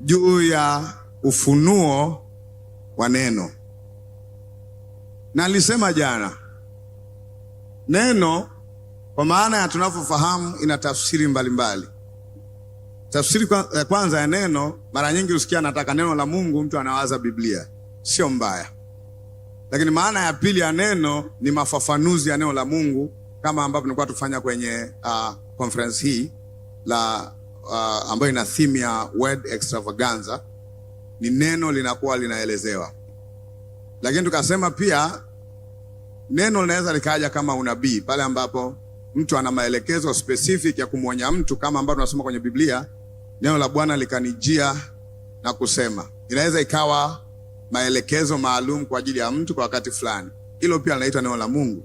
juu ya ufunuo wa neno. Na nilisema jana, neno kwa maana ya tunavyofahamu ina tafsiri mbalimbali. Tafsiri ya kwanza ya neno, mara nyingi usikia nataka neno la Mungu, mtu anawaza Biblia. Sio mbaya. Lakini maana ya pili ya neno ni mafafanuzi ya neno la Mungu, kama ambavyo tulikuwa tufanya kwenye conference hii la ambayo ina theme ya word extravaganza. Ni neno linakuwa linaelezewa. Lakini tukasema pia neno linaweza likaja kama unabii, pale ambapo mtu ana maelekezo specific ya kumwonya mtu, kama ambavyo tunasoma kwenye Biblia, neno la Bwana likanijia na kusema. Inaweza ikawa maelekezo maalum kwa ajili ya mtu kwa wakati fulani. Hilo pia linaitwa neno la Mungu.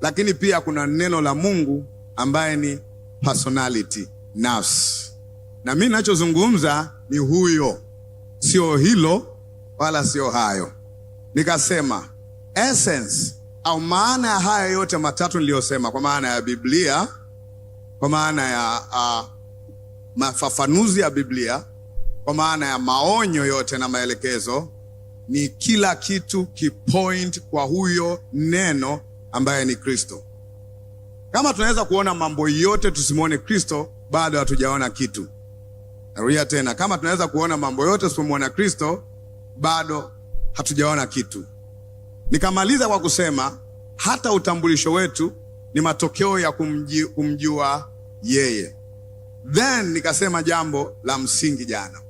Lakini pia kuna neno la Mungu ambaye ni personality, nafsi. Na mimi ninachozungumza ni huyo, sio hilo wala sio hayo. Nikasema essence au maana ya haya yote matatu niliyosema, kwa maana ya Biblia, kwa maana ya mafafanuzi ya Biblia, kwa maana ya maonyo yote na maelekezo, ni kila kitu kipoint kwa huyo neno ambaye ni Kristo. Kama tunaweza kuona mambo yote tusimuone Kristo, bado hatujaona kitu. Narudia tena, kama tunaweza kuona mambo yote tusimuone Kristo, bado hatujaona kitu. Nikamaliza kwa kusema hata utambulisho wetu ni matokeo ya kumjua yeye. Then nikasema jambo la msingi jana.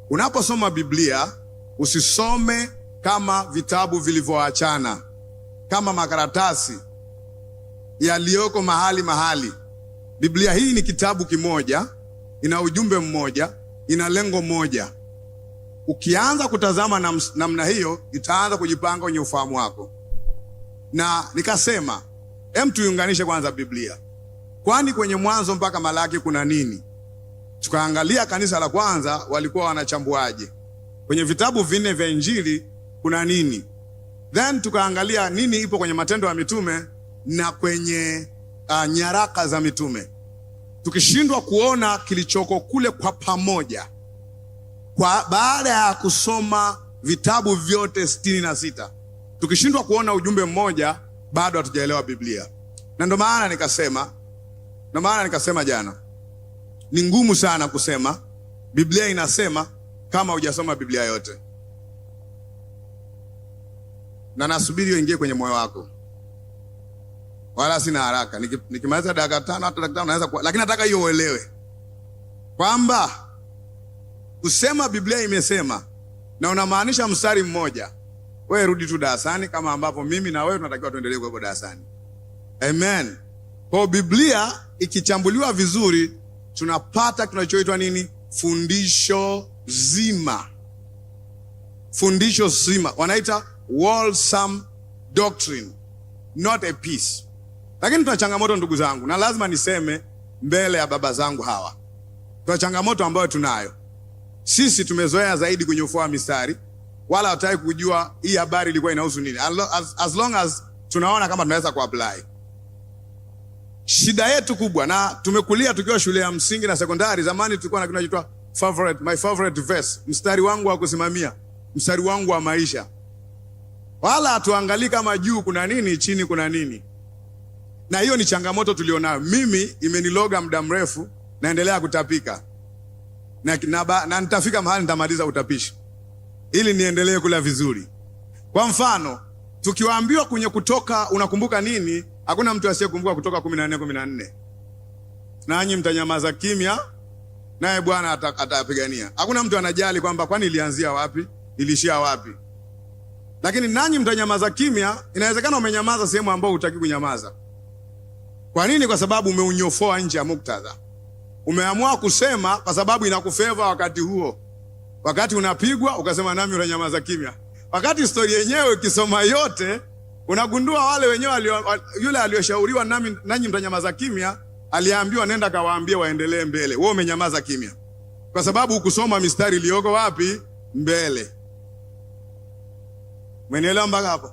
Unaposoma Biblia, usisome kama vitabu vilivyoachana, kama makaratasi yaliyoko mahali. Biblia hii ni kitabu kimoja, ina ujumbe mmoja, ina lengo moja. Ukianza kutazama namna hiyo, itaanza kujipanga kwenye ufahamu wako. Na nikasema, tuiunganishe kwanza Biblia. Kwani kwenye Mwanzo mpaka Malaki kuna nini? Tukaangalia kanisa la kwanza walikuwa wanachambuaje. Kwenye vitabu vinne vya Injili kuna nini? Then tukaangalia nini ipo kwenye Matendo ya Mitume na kwenye nyaraka za mitume. Tukishindwa kuona kilichoko kule kwa pamoja, baada ya kusoma vitabu vyote 66, tukishindwa kuona ujumbe mmoja, bado hatujaelewa Biblia. Na ndio maana nikasema jana, ni ngumu sana kusema Biblia inasema kama hujasoma Biblia yote. Na nasubiri uingie kwenye moyo wako. Wala sina haraka. Nikimaliza dakika 5 hata dakika 5 naweza lakini nataka hiyo uelewe kwamba kusema Biblia imesema na unamaanisha mstari mmoja, wewe rudi tu darasani, kama ambapo mimi na wewe tunatakiwa tuendelee kuwepo darasani. Amen. Kwa Biblia ikichambuliwa vizuri, tunapata kinachoitwa nini? Fundisho zima. Fundisho zima. Wanaita wholesome doctrine, not a piece. Lakini tuna changamoto ndugu zangu, na lazima niseme mbele ya baba zangu hawa. Tuna changamoto ambayo tunayo. Sisi tumezoea zaidi kwenye ufunuo wa mistari, wala hataki kujua hii habari ilikuwa inahusu nini. As long as tunaona kama tunaweza kuapply. Shida yetu kubwa, na tumekulia tukiwa shule ya msingi na sekondari, zamani tulikuwa na kinachoitwa my favorite verse, mstari wangu wa kusimamia, mstari wangu wa maisha. Wala hatuangalii kama juu kuna nini, chini kuna nini. Na hiyo ni changamoto tulionayo. Mimi imeniloga muda mrefu, naendelea kutapika. Na nitafika mahali nitamaliza utapishi, ili niendelee kula vizuri. Kwa mfano, tukiwaambiwa kwenye Kutoka unakumbuka nini, hakuna mtu asiyekumbuka Kutoka 14:14. Nanyi mtanyamaza kimya, naye Bwana atapigania. Hakuna mtu anajali kwamba kwani ilianzia wapi, ilishia wapi. Lakini nanyi mtanyamaza kimya, inawezekana umenyamaza sehemu ambayo hutaki kunyamaza. Kwa nini? Kwa sababu umeunyofoa nje ya muktadha. Umeamua kusema kwa sababu inakufeva wakati huo. Wakati unapigwa ukasema nami unanyamaza kimya. Wakati story yenyewe ukisoma yote unagundua wale wenyewe yule aliyoshauriwa nanyi mtanyamaza kimya aliambiwa nenda kawaambie waendelee mbele. Wewe umenyamaza kimya kwa sababu ukusoma mistari iliyoko wapi? Mbele. Umenielewa mpaka hapo?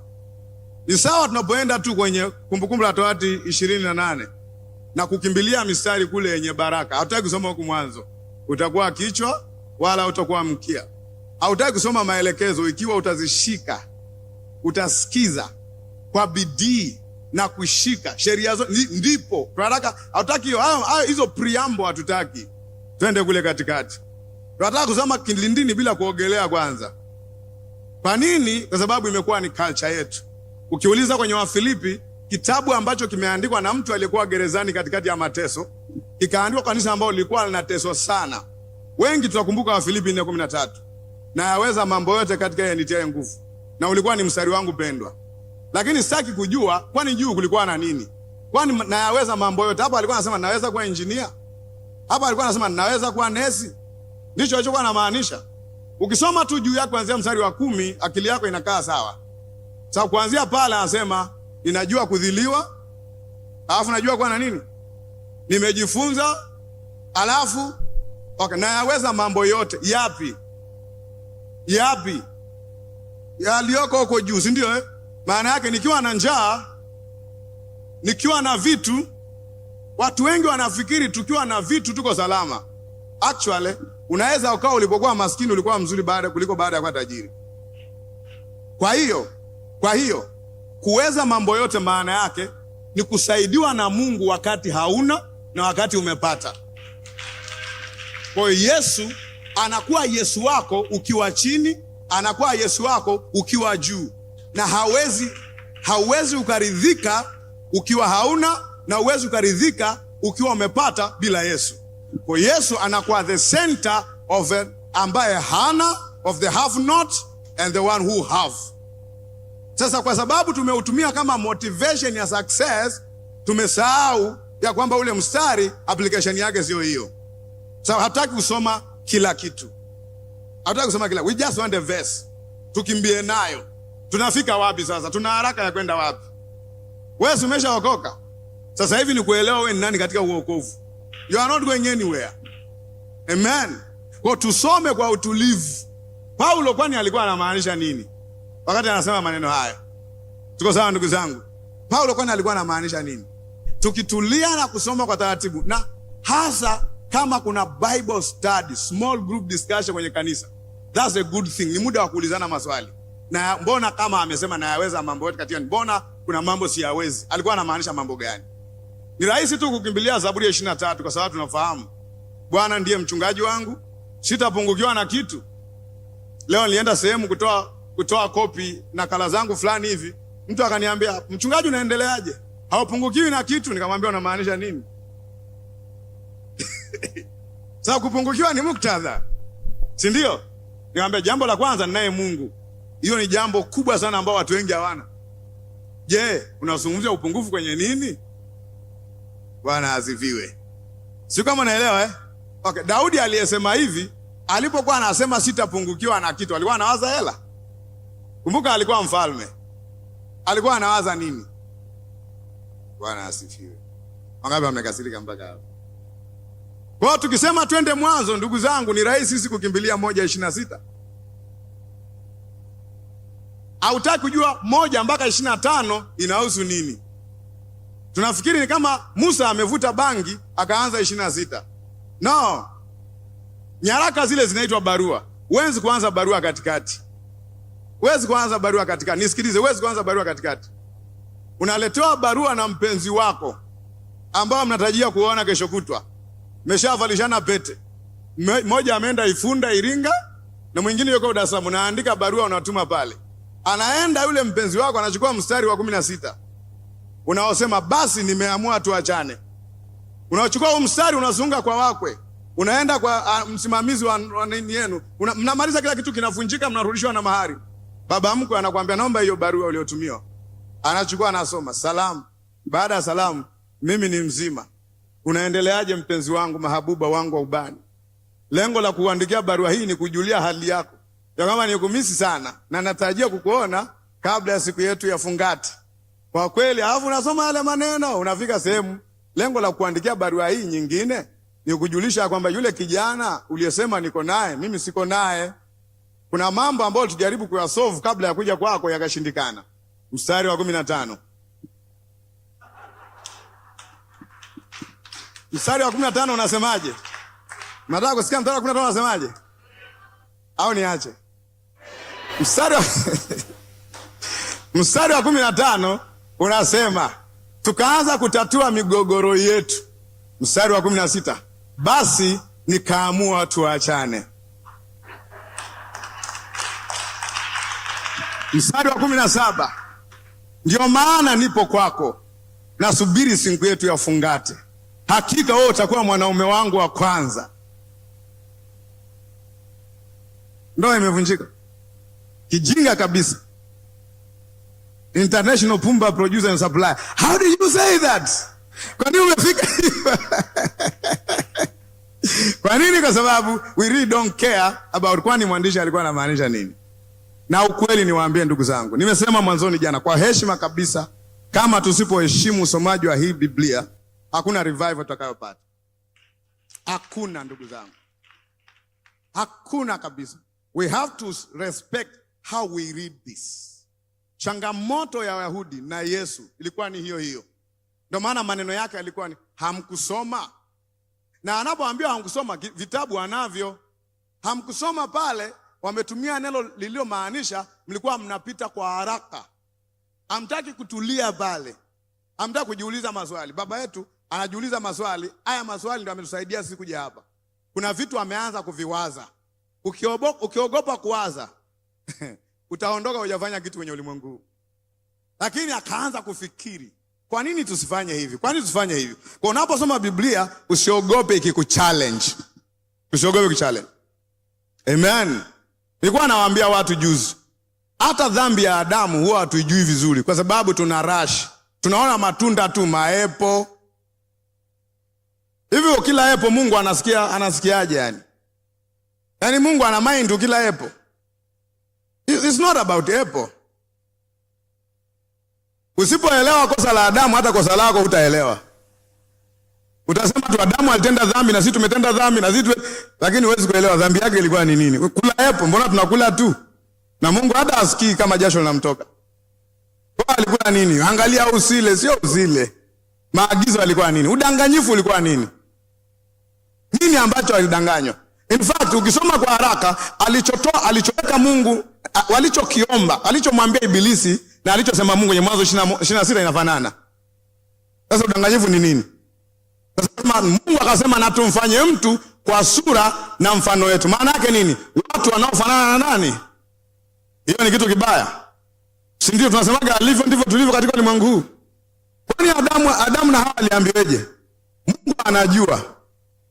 Ni sawa tunapoenda tu kwenye Kumbukumbu la Torati 28 na kukimbilia mistari kule yenye baraka. Hatutaki kusoma huku mwanzo. Utakuwa kichwa wala utakuwa mkia. Hautaki kusoma maelekezo. Ikiwa utazishika, utasikiza kwa bidii na kushika sheria zote, ndipo tunataka. Hautaki hiyo hizo preamble, hatutaki. Twende kule katikati. Tunataka kusoma kilindini bila kuogelea kwanza. Kwa nini? Kwa sababu imekuwa ni culture yetu. Ukiuliza kwenye Wafilipi, kitabu ambacho kimeandikwa na mtu aliyekuwa gerezani katikati ya mateso, kikaandikwa kwa kanisa ambalo lilikuwa linateswa sana. Wengi tutakumbuka Wafilipi 4:13. Na yaweza mambo yote katika yeye anitiaye nguvu. Na ulikuwa ni mstari wangu pendwa. Lakini sitaki kujua kwani juu kulikuwa na nini. Kwani na yaweza mambo yote. Hapa alikuwa anasema naweza kuwa engineer. Hapa alikuwa anasema naweza kuwa nesi. Ndicho alichokuwa anamaanisha. Ukisoma tu juu yake kuanzia mstari wa 10, akili yako inakaa sawa. Sasa kuanzia pale anasema ninajua kudhiliwa, alafu najua kuwa na nini? Nimejifunza, alafu okay, na yaweza mambo yote. Yapi? Yapi? Yaliyoko huko juu, si ndio? Maana yake nikiwa na njaa, nikiwa na vitu, watu wengi wanafikiri tukiwa na vitu tuko salama. Actually, unaweza ukawa ulipokuwa maskini ulikuwa mzuri kuliko baada ya kuwa tajiri. Kwa hiyo kuweza mambo yote maana yake ni kusaidiwa na Mungu wakati hauna na wakati umepata. Kwa hiyo Yesu anakuwa Yesu wako ukiwa chini, anakuwa Yesu wako ukiwa juu. Na hauwezi ukaridhika ukiwa hauna, na hauwezi ukaridhika ukiwa umepata bila Yesu. Kwa Yesu anakuwa the center of it, ambaye hana, of the have not and the one who have. Sasa kwa sababu tumeutumia kama motivation ya success, tumesahau ya kwamba ule mstari application yake sio hiyo. Sasa hataki kusoma kila kitu. Hataki kusoma kila. We just want a verse. Tukimbie nayo. Tunafika wapi sasa? Tuna haraka ya kwenda wapi? Wewe umeshaokoka. Sasa hivi ni kuelewa wewe ni nani katika uokovu. You are not going anywhere. Amen. Kwa tusome kwa utulivu. Paulo kwani alikuwa anamaanisha nini wakati anasema maneno haya? Tuko sawa ndugu zangu? Paulo kwani alikuwa anamaanisha nini? Tukitulia na kusoma kwa taratibu, na hasa kama kuna Bible study, small group discussion kwenye kanisa, that's a good thing. Ni muda wa kuulizana maswali. Na mbona kama amesema na yaweza mambo yote katika, mbona kuna mambo siyawezi? Alikuwa anamaanisha mambo gani? Ni rahisi tu kukimbilia Zaburi ya 23 kwa sababu tunafahamu Bwana ndiye mchungaji wangu, sitapungukiwa na kitu. Leo nilienda sehemu kutoa kopi na kala zangu fulani hivi. Mtu akaniambia, "Mchungaji unaendeleaje? Haupungukiwi na kitu?" Nikamwambia, "Unamaanisha nini?" Sasa kupungukiwa ni muktadha, si ndio? Nikamwambia, jambo la kwanza ninaye Mungu. Hiyo ni jambo kubwa sana ambao watu wengi hawana. Je, unazungumzia upungufu kwenye nini? Bwana asifiwe. Si kama unaelewa Okay, Daudi aliyesema hivi, alipokuwa anasema sitapungukiwa na kitu, alikuwa anawaza hela. Kumbuka alikuwa mfalme. Alikuwa anawaza nini? Bwana asifiwe. Wangapi wamekasirika mpaka hapo? Kwa hiyo tukisema twende Mwanzo, ndugu zangu, ni rahisi sisi kukimbilia 1:26. Hautaki kujua 1 mpaka 25 inahusu nini. Tunafikiri ni kama Musa amevuta bangi akaanza 26. No. Nyaraka zile zinaitwa barua. Huwezi kuanza barua katikati. Huwezi kuanza barua katikati. Nisikilize, huwezi kuanza barua katikati. Unaletewa barua na mpenzi wako ambao mnatarajia kuona kesho kutwa. Mmeshavalishana pete. Mmoja ameenda Ifunda Iringa na mwingine yuko Dar es Salaam. Unaandika barua unatuma pale. Anaenda yule mpenzi wako anachukua mstari wa 16. Unaosema basi nimeamua tuachane. Unachukua huo mstari unazunga kwa wakwe. Unaenda kwa msimamizi wa nini yenu. Mnamaliza kila kitu kinavunjika, mnarudishwa na mahari. Baba mkwe anakuambia naomba hiyo barua uliotumiwa. Anachukua anasoma, salamu. Baada ya salamu, mimi ni mzima. Unaendeleaje mpenzi wangu, mahabuba wangu wa ubani? Lengo la kuandikia barua hii ni kujulia hali yako. Ya kama nikumisi sana na natarajia kukuona kabla ya siku yetu ya fungati. Kwa kweli, alafu unasoma yale maneno, unafika sehemu, lengo la kuandikia barua hii nyingine ni kujulisha kwamba yule kijana uliyesema niko naye, mimi siko naye. Kuna mambo ambayo tujaribu kuyasolve kabla ya kuja kwako yakashindikana. Mstari wa 15. Mstari wa 15 unasemaje? Nataka kusikia mstari wa 15 unasemaje? au niache? Mstari wa 15 unasema tukaanza kutatua migogoro yetu. Mstari wa 16, basi nikaamua tuachane. Mstari wa 17, ndio maana nipo kwako, nasubiri siku yetu ya fungate. Hakika wewe utakuwa mwanaume wangu wa kwanza. Ndoa imevunjika. Kijinga kabisa. International Pumba Producer and Supplier. How did you say that? Kwa nini umefika? Kwa nini? Kwa sababu we really don't care about kwani mwandishi alikuwa anamaanisha nini. Na ukweli niwaambie ndugu zangu, nimesema mwanzoni jana, kwa heshima kabisa, kama tusipoheshimu usomaji wa hii Biblia, hakuna revival tutakayopata. Hakuna ndugu zangu. Hakuna kabisa. We have to respect how we read this. Changamoto ya Wayahudi na Yesu ilikuwa ni hiyo hiyo. Ndio maana maneno yake yalikuwa ni hamkusoma. Na anapoambia hamkusoma, vitabu anavyo. Hamkusoma pale, wametumia neno lililomaanisha mlikuwa mnapita kwa haraka. Hamtaki kutulia pale. Hamtaki kujiuliza maswali. Baba yetu anajiuliza maswali. Haya maswali ndio ametusaidia sisi kuja hapa. Kuna vitu ameanza kuviwaza. Ukiogopa kuwaza utaondoka hujafanya kitu kwenye ulimwengu. Lakini akaanza kufikiri, kwa nini tusifanye hivi? Kwa nini tusifanye hivi? Kwa unaposoma Biblia usiogope ikikuchallenge. Usiogope ikikuchallenge. Amen. Nilikuwa nawaambia watu juzi, hata dhambi ya Adamu huwa hatuijui vizuri kwa sababu tuna rush. Tunaona matunda tu, maepo. Hivyo kila epo Mungu anasikiaje yani? Yaani Mungu ana mind kila epo. It's not about apple. Usipoelewa kosa la Adamu, hata kosa lako hutaelewa. Utasema tu Adamu alitenda dhambi na sisi tumetenda dhambi na sisi, lakini huwezi kuelewa dhambi yake ilikuwa ni nini. Kula apple, mbona tunakula tu? Na Mungu hata asikii kama jasho linamtoka. Kwa alikuwa nini? Angalia usile, sio usile. Maagizo alikuwa nini? Udanganyifu ulikuwa nini? Nini ambacho alidanganywa? In fact, ukisoma kwa haraka, alichoweka Mungu, walichokiomba, alichomwambia Ibilisi na alichosema Mungu kwenye Mwanzo 26 inafanana. Sasa udanganyifu ni nini? Sasa Mungu akasema na tumfanye mtu kwa sura na mfano wetu. Maana yake nini? Watu wanaofanana na nani? Hiyo ni kitu kibaya. Si ndio tunasemaga alivyo ndivyo tulivyo katika ulimwengu huu? Kwani Adamu na Hawa aliambiweje? Mungu anajua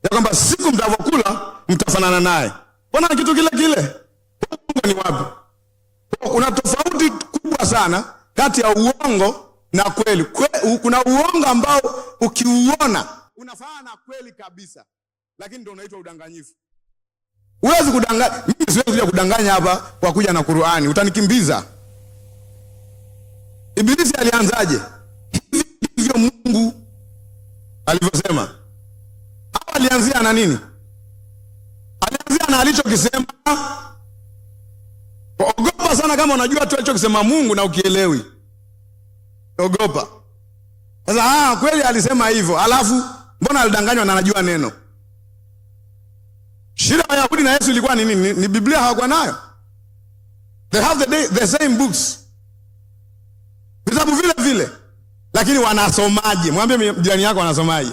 ya kwamba siku mtavokula mtafanana naye. Mbona kitu kile kile? Mungu ni wapi? Kuna tofauti kubwa sana kati ya uongo na kweli. Kuna uongo ambao ukiuona unafanana na kweli kabisa, lakini ndio unaitwa udanganyifu. Huwezi kudanganya. Mimi siwezi kuja kudanganya hapa kwa kuja na Qur'ani, utanikimbiza. Ibilisi alianzaje? Hivyo Mungu alivyosema. Hapo alianzia na nini? Alianzia na alichokisema. Ogopa sana kama unajua tu alichokisema Mungu na ukielewi. Ogopa. Sasa kweli alisema hivyo. Alafu mbona alidanganywa na anajua neno? Shida ya Wayahudi na Yesu ilikuwa ni nini? Ni Biblia hawakuwa nayo. They have the same books. Vitabu vile vile. Lakini wanasomaje? Mwambie jirani yako wanasomaje?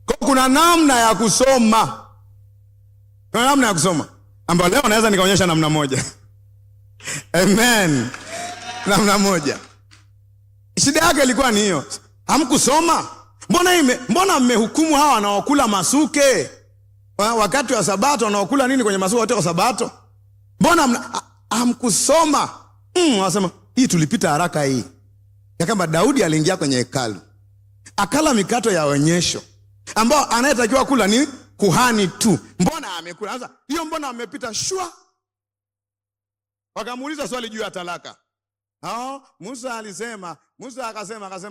Kuna namna ya kusoma. Kuna namna ya kusoma ambayo leo naweza nikaonyesha namna moja. Amen. Namna moja. Shida yake ilikuwa ni hiyo. Hamkusoma? Mbona mmehukumu hawa wanaokula masuke? Wakati wa Sabato wanaokula nini kwenye masuke wote wa Sabato? Mbona hamkusoma? Wanasema hii tulipita haraka hii. Ya kama Daudi aliingia kwenye hekalu. Akala mikato ya onyesho. Ambao anayetakiwa kula ni kuhani tu. Mbona amekula? Sasa hiyo mbona amepita shwa? Wakamuuliza swali juu ya talaka. Musa akasema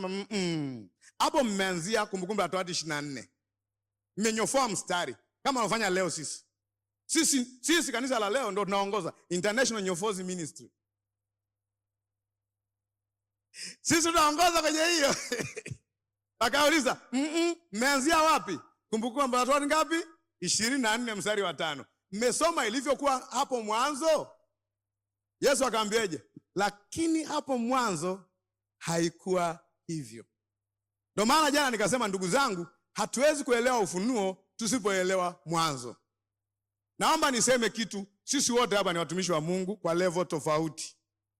hapo mmeanzia Kumbukumbu la Torati 24. Mmenyofoa mstari kama wanafanya leo sisi. Sisi kanisa la leo ndio tunaongoza International Nyofozi Ministry. Sisi tunaongoza kwenye hiyo. Akauliza, mmeanzia wapi? Kumbukumbu la Torati ngapi? 24 mstari wa 5. mmesoma ilivyokuwa hapo mwanzo? Yesu akamwambiaje? Lakini hapo mwanzo haikuwa hivyo. Ndio maana jana nikasema, ndugu zangu, hatuwezi kuelewa ufunuo tusipoelewa mwanzo. Naomba niseme kitu, sisi wote hapa ni watumishi wa Mungu kwa level tofauti,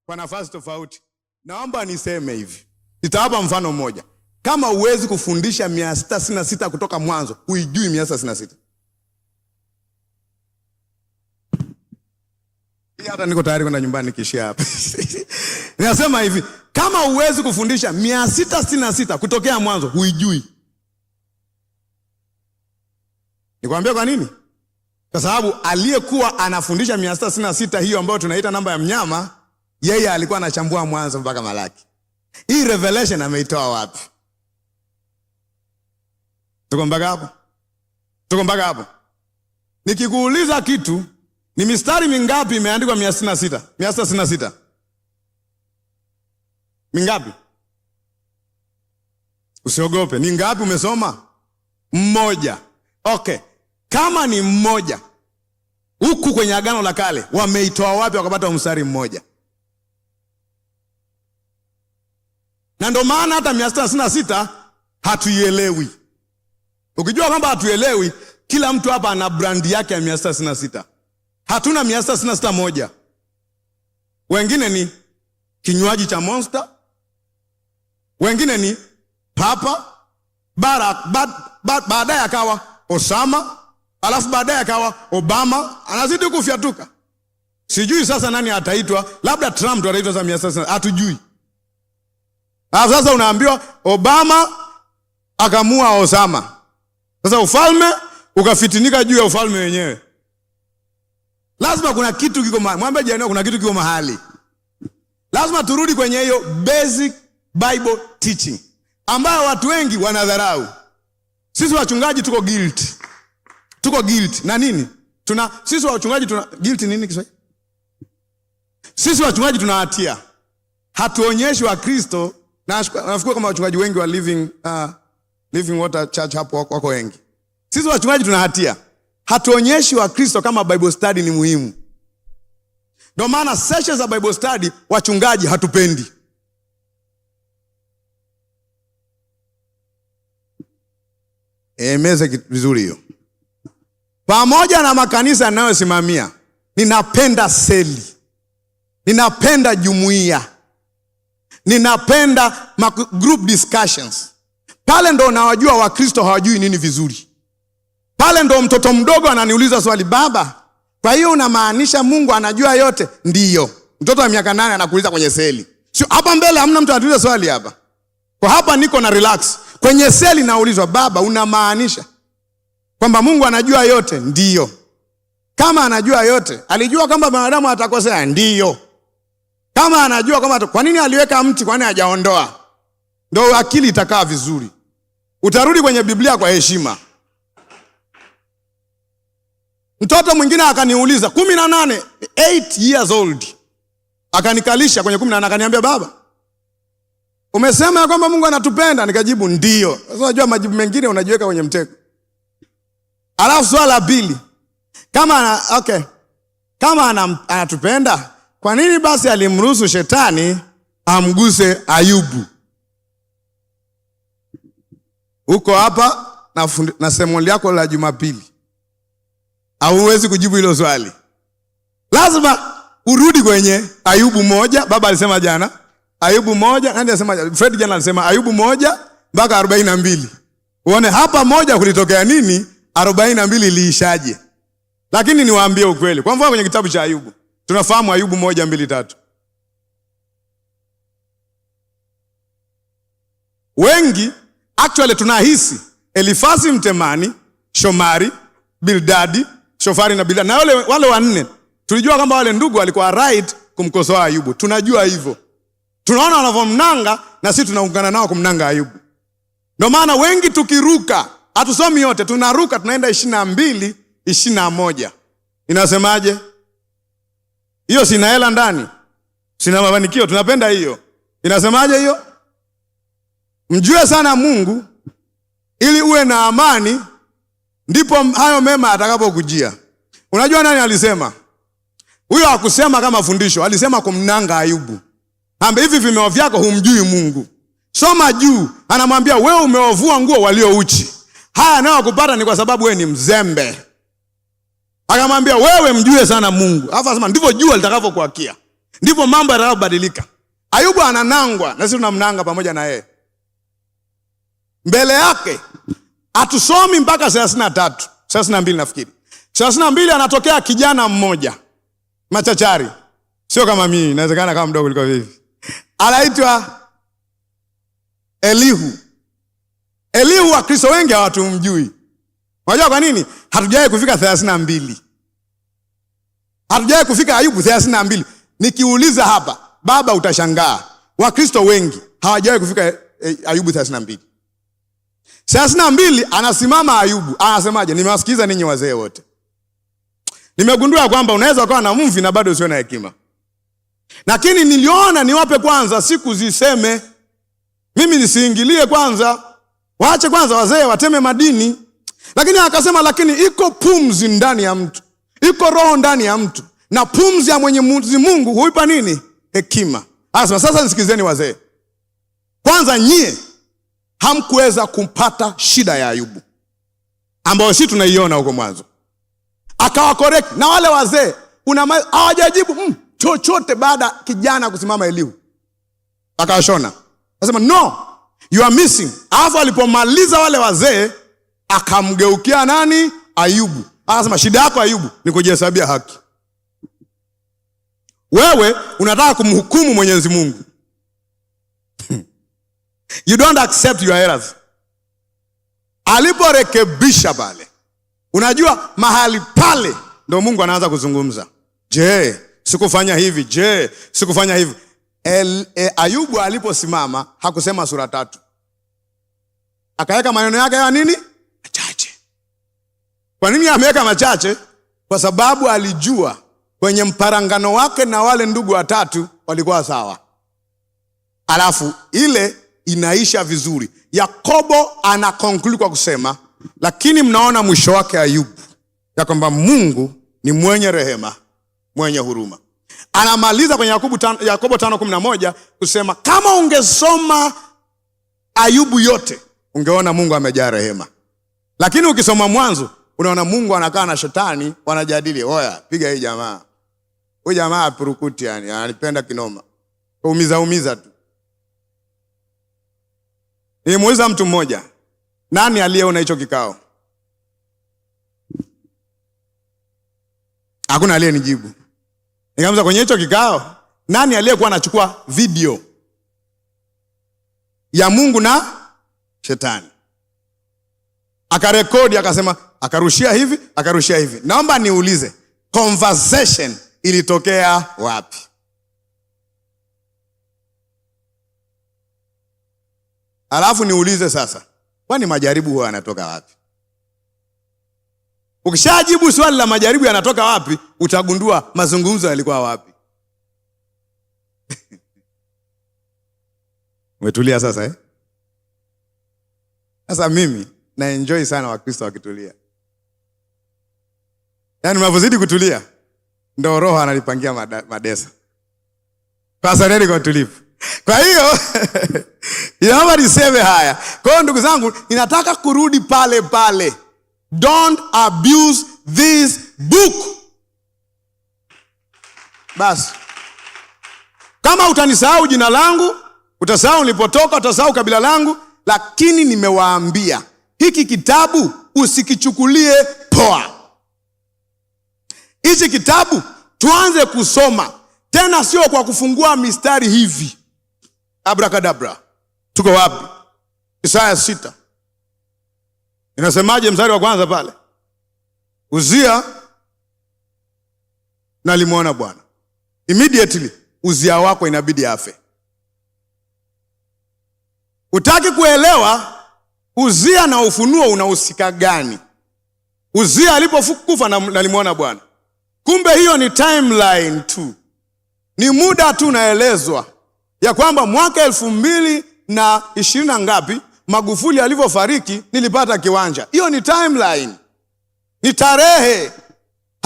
kwa nafasi tofauti. Naomba niseme hivi. Nitawapa mfano mmoja. Kama uwezi kufundisha 666 kutoka mwanzo, huijui 666. Hata niko tayari kwenda nyumbani nikishia hapa. Ninasema hivi, kama uwezi kufundisha 666 kutokea mwanzo, huijui. Nikwambia kwa nini? Kwa sababu aliyekuwa anafundisha 666 hiyo ambayo tunaita namba ya mnyama, yeye alikuwa anachambua mwanzo mpaka Malaki. Hii revelation ameitoa wapi? Tuko mpaka hapo? Tuko mpaka hapo? Nikikuuliza kitu, ni mistari mingapi imeandikwa 666? 666. Mingapi? Usiogope. Ni ngapi umesoma? Mmoja. Okay. Kama ni mmoja, huku kwenye Agano la Kale wameitoa wapi wakapata mstari mmoja? Na ndio maana hata 666 hatuielewi. Ukijua kwamba hatuelewi, kila mtu hapa ana brandi yake ya 666. Hatuna 666 moja. Wengine ni kinywaji cha Monster, wengine ni Papa, baadaye akawa Osama, alafu baadaye akawa Obama, anazidi kufyatuka. Sijui sasa nani ataitwa, labda Trump ndo ataitwa sasa 666, hatujui. Sasa unaambiwa Obama akamua Osama. Sasa ufalme ukafitinika juu ya ufalme wenyewe. Lazima kuna kitu kiko mahali. Mwambie jirani, kuna kitu kiko mahali. Lazima turudi kwenye hiyo basic Bible teaching ambayo watu wengi wanadharau. Sisi wachungaji tuko guilt. Tuko guilt. Na nini? Sisi wachungaji tuna guilt nini Kiswahili? Sisi wachungaji tuna hatia. Hatuonyeshi wa Kristo, na nafikiri kama wachungaji wengi wa Living Water Church hapo wako wengi. Sisi wachungaji tuna hatia. Hatuonyeshi wa Kristo kama Bible study ni muhimu. Ndio maana sessions za Bible study wachungaji hatupendi. Meze vizuri hiyo. Pamoja na makanisa yanayosimamia, ninapenda seli. Ninapenda jumuiya. Ninapenda group discussions. Pale ndo nawajua Wakristo hawajui nini vizuri. Pale ndo mtoto mdogo ananiuliza swali, baba, kwa hiyo unamaanisha Mungu anajua yote? Ndiyo. Mtoto wa miaka 8 anakuuliza kwenye seli. Sio hapa mbele, hamna mtu anatuuliza swali hapa. Kwa hapa niko na relax. Kwenye seli naulizwa, baba, unamaanisha kwamba Mungu anajua yote? Ndiyo. Kama anajua yote, alijua kwamba wanadamu atakosea? Ndiyo. Kama anajua kwamba, kwa nini aliweka mti, kwa nini hajaondoa? Ndio akili itakaa vizuri. Utarudi kwenye Biblia kwa heshima. Mtoto mwingine akaniuliza 18, 8 years old. Akanikalisha kwenye 18 akaniambia, baba, umesema ya kwamba Mungu anatupenda? Nikajibu ndiyo. Sasa unajua majibu mengine unajiweka kwenye mtego. Alafu swali la pili, kama anatupenda, kwa nini basi alimruhusu shetani amguse Ayubu? Uko hapa na somo lako la Jumapili. Hauwezi kujibu hilo swali. Lazima urudi kwenye Ayubu 1, baba alisema jana. Ayubu 1, nani alisema? Fred jana alisema Ayubu 1 mpaka 42. Uone hapa 1 kulitokea nini, 42 iliishaje. Lakini niwaambie ukweli. Kwa mfano kwenye kitabu cha Ayubu, tunafahamu Ayubu 1, 2, 3. Wengi actually tunahisi Elifasi Mtemani, Shomari, Bildadi, Shofari na Bildadi, na wale wanne tulijua kwamba wale ndugu walikuwa right kumkosoa Ayubu. Tunajua hivyo. Tunaona wanavyomnanga na sisi tunaungana nao kumnanga Ayubu. Ndio maana wengi tukiruka, hatusomi yote, tunaruka tunaenda 22, 21. Inasemaje? Hiyo sina hela ndani, sina mafanikio, tunapenda hiyo. Inasemaje hiyo? Mjue sana Mungu ili uwe na amani, ndipo hayo mema atakapokujia. Unajua nani alisema? Huyo hakusema kama fundisho, alisema kumnanga Ayubu. Ambe hivi vimeo vyako humjui Mungu. Soma juu, anamwambia wewe umewavua nguo walio uchi. Haya nao kupata ni kwa sababu wewe ni mzembe. Akamwambia wewe mjue sana Mungu. Alafu anasema ndivyo jua litakavyokuakia, ndivyo mambo yatakayobadilika. Ayubu ananangwa na sisi tunamnanga pamoja na yeye. Mbele yake atusomi mpaka 33, 32 nafikiri. 32 anatokea kijana mmoja machachari. Sio kama mimi, inawezekana kama mdogo kuliko hivi. Anaitwa Elihu. Elihu wa Kristo wengi hawatumjui. Unajua kwa nini? Hatujawahi kufika 32. Hatujawahi kufika Ayubu 32. Nikiuliza hapa, baba utashangaa. Wakristo wengi hawajawahi kufika Ayubu 32. 32 anasimama Ayubu, anasemaje? Nimewasikiza ninyi wazee wote. Nimegundua kwamba unaweza ukawa na mvi na bado usio na hekima. Lakini niliona niwape kwanza siku ziseme. Mimi nisiingilie kwanza. Waache kwanza wazee wateme madini. Lakini akasema lakini iko pumzi ndani ya mtu. Iko roho ndani ya mtu. Na pumzi ya Mwenyezi Mungu huipa nini? Hekima. Akasema sasa nisikizeni wazee. Kwanza nyie hamkuweza kumpata shida ya Ayubu, ambayo sisi tunaiona huko mwanzo. Akawa correct na wale wazee hawajajibu chochote baada kijana kusimama Elihu. Akashona. Akasema no, you are missing. Alafu alipomaliza wale wazee akamgeukia nani? Ayubu. Akasema shida yako Ayubu ni kujihesabia haki. Wewe unataka kumhukumu Mwenyezi Mungu. You don't accept your errors. Aliporekebisha pale, unajua mahali pale ndio Mungu anaanza kuzungumza. Je, sikufanya hivi? Je, sikufanya hivi? Ayubu aliposimama hakusema sura 3. Akaweka maneno yake ya nini? Machache. Kwa nini ameweka machache? Kwa sababu alijua kwenye mparangano wake na wale ndugu watatu walikuwa sawa. Alafu ile inaisha vizuri. Yakobo ana conclude kwa kusema, lakini mnaona mwisho wake Ayubu, ya kwamba Mungu ni mwenye rehema, mwenye huruma. Anamaliza kwenye Yakobo 5:11 kusema kama ungesoma Ayubu yote ungeona Mungu amejaa rehema. Lakini ukisoma mwanzo unaona Mungu anakaa na shetani wanajadili, oya piga hii jamaa. Huyu jamaa apurukuti yani, ananipenda kinoma. Umiza tu. Nimuuliza mtu mmoja, nani aliyeona hicho kikao? Hakuna aliyenijibu. Nikamwambia kwenye hicho kikao, nani aliyekuwa anachukua video ya Mungu na shetani? Akarekodi, akasema, akarushia hivi, akarushia hivi. Naomba niulize, conversation ilitokea wapi? Alafu niulize sasa, kwani majaribu huwa yanatoka wapi? Ukishajibu swali la majaribu yanatoka wapi, utagundua mazungumzo yalikuwa wapi. Umetulia sasa eh? Sasa mimi na enjoy sana Wakristo wakitulia. Yaani mnapozidi kutulia ndio Roho analipangia madesa. Sasa ndio kwa tulivu. Kwa hiyo inaomba niseme haya. Kwa hiyo ndugu zangu, ninataka kurudi pale pale. Don't abuse this book. Basi. Kama utanisahau jina langu, utasahau nilipotoka, utasahau kabila langu, lakini nimewaambia hiki kitabu usikichukulie poa. Hichi kitabu tuanze kusoma. Tena sio kwa kufungua mistari hivi. Abracadabra. Tuko wapi? Isaya 6. Inasemaje mstari wa kwanza pale? Uzia na alimuona Bwana. Immediately Uzia wako inabidi afe. Utaki kuelewa Uzia na ufunuo unahusika gani? Uzia alipokufa na alimuona Bwana. Kumbe hiyo ni timeline tu. Ni muda tu naelezwa ya kwamba mwaka 2020 na ngapi Magufuli alivyofariki nilipata kiwanja. Hiyo ni timeline. Ni tarehe.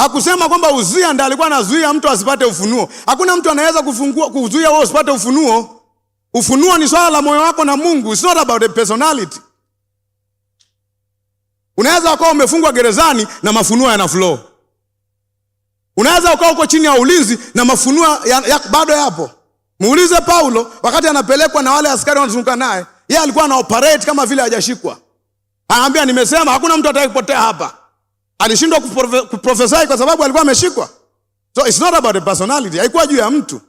Hakusema kwamba Uzia ndiye alikuwa anazuia mtu asipate ufunuo. Hakuna mtu anaweza kuzuia wewe usipate ufunuo. Ufunuo ni swala la moyo wako na Mungu. It's not about a personality. Unaweza ukawa umefungwa gerezani na mafunuo yana flow. Unaweza ukawa uko chini ya ulinzi na mafunuo bado yapo. Muulize Paulo wakati anapelekwa na wale askari wanazunguka naye, yeye alikuwa ana operate kama vile hajashikwa. Anaambia nimesema hakuna mtu atakayepotea hapa. Alishindwa kuprofesai kwa sababu alikuwa ameshikwa. So it's not about a personality. Haikuwa juu ya mtu.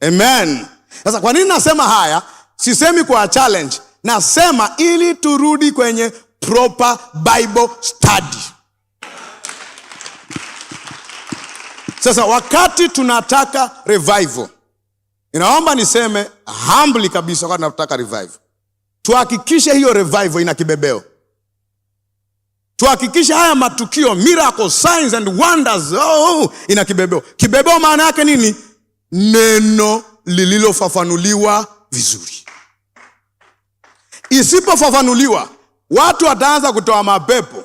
Amen. Sasa kwa nini nasema haya? Sisemi kwa challenge. Nasema ili turudi kwenye proper Bible study. Sasa wakati tunataka revival, inaomba niseme humbly kabisa, wakati tunataka revival, tuhakikishe hiyo revival ina kibebeo. Tuhakikishe haya matukio, miracles, signs and wonders, ina kibebeo. Kibebeo maana yake nini? Neno lililofafanuliwa vizuri. Isipofafanuliwa, watu wataanza kutoa mapepo,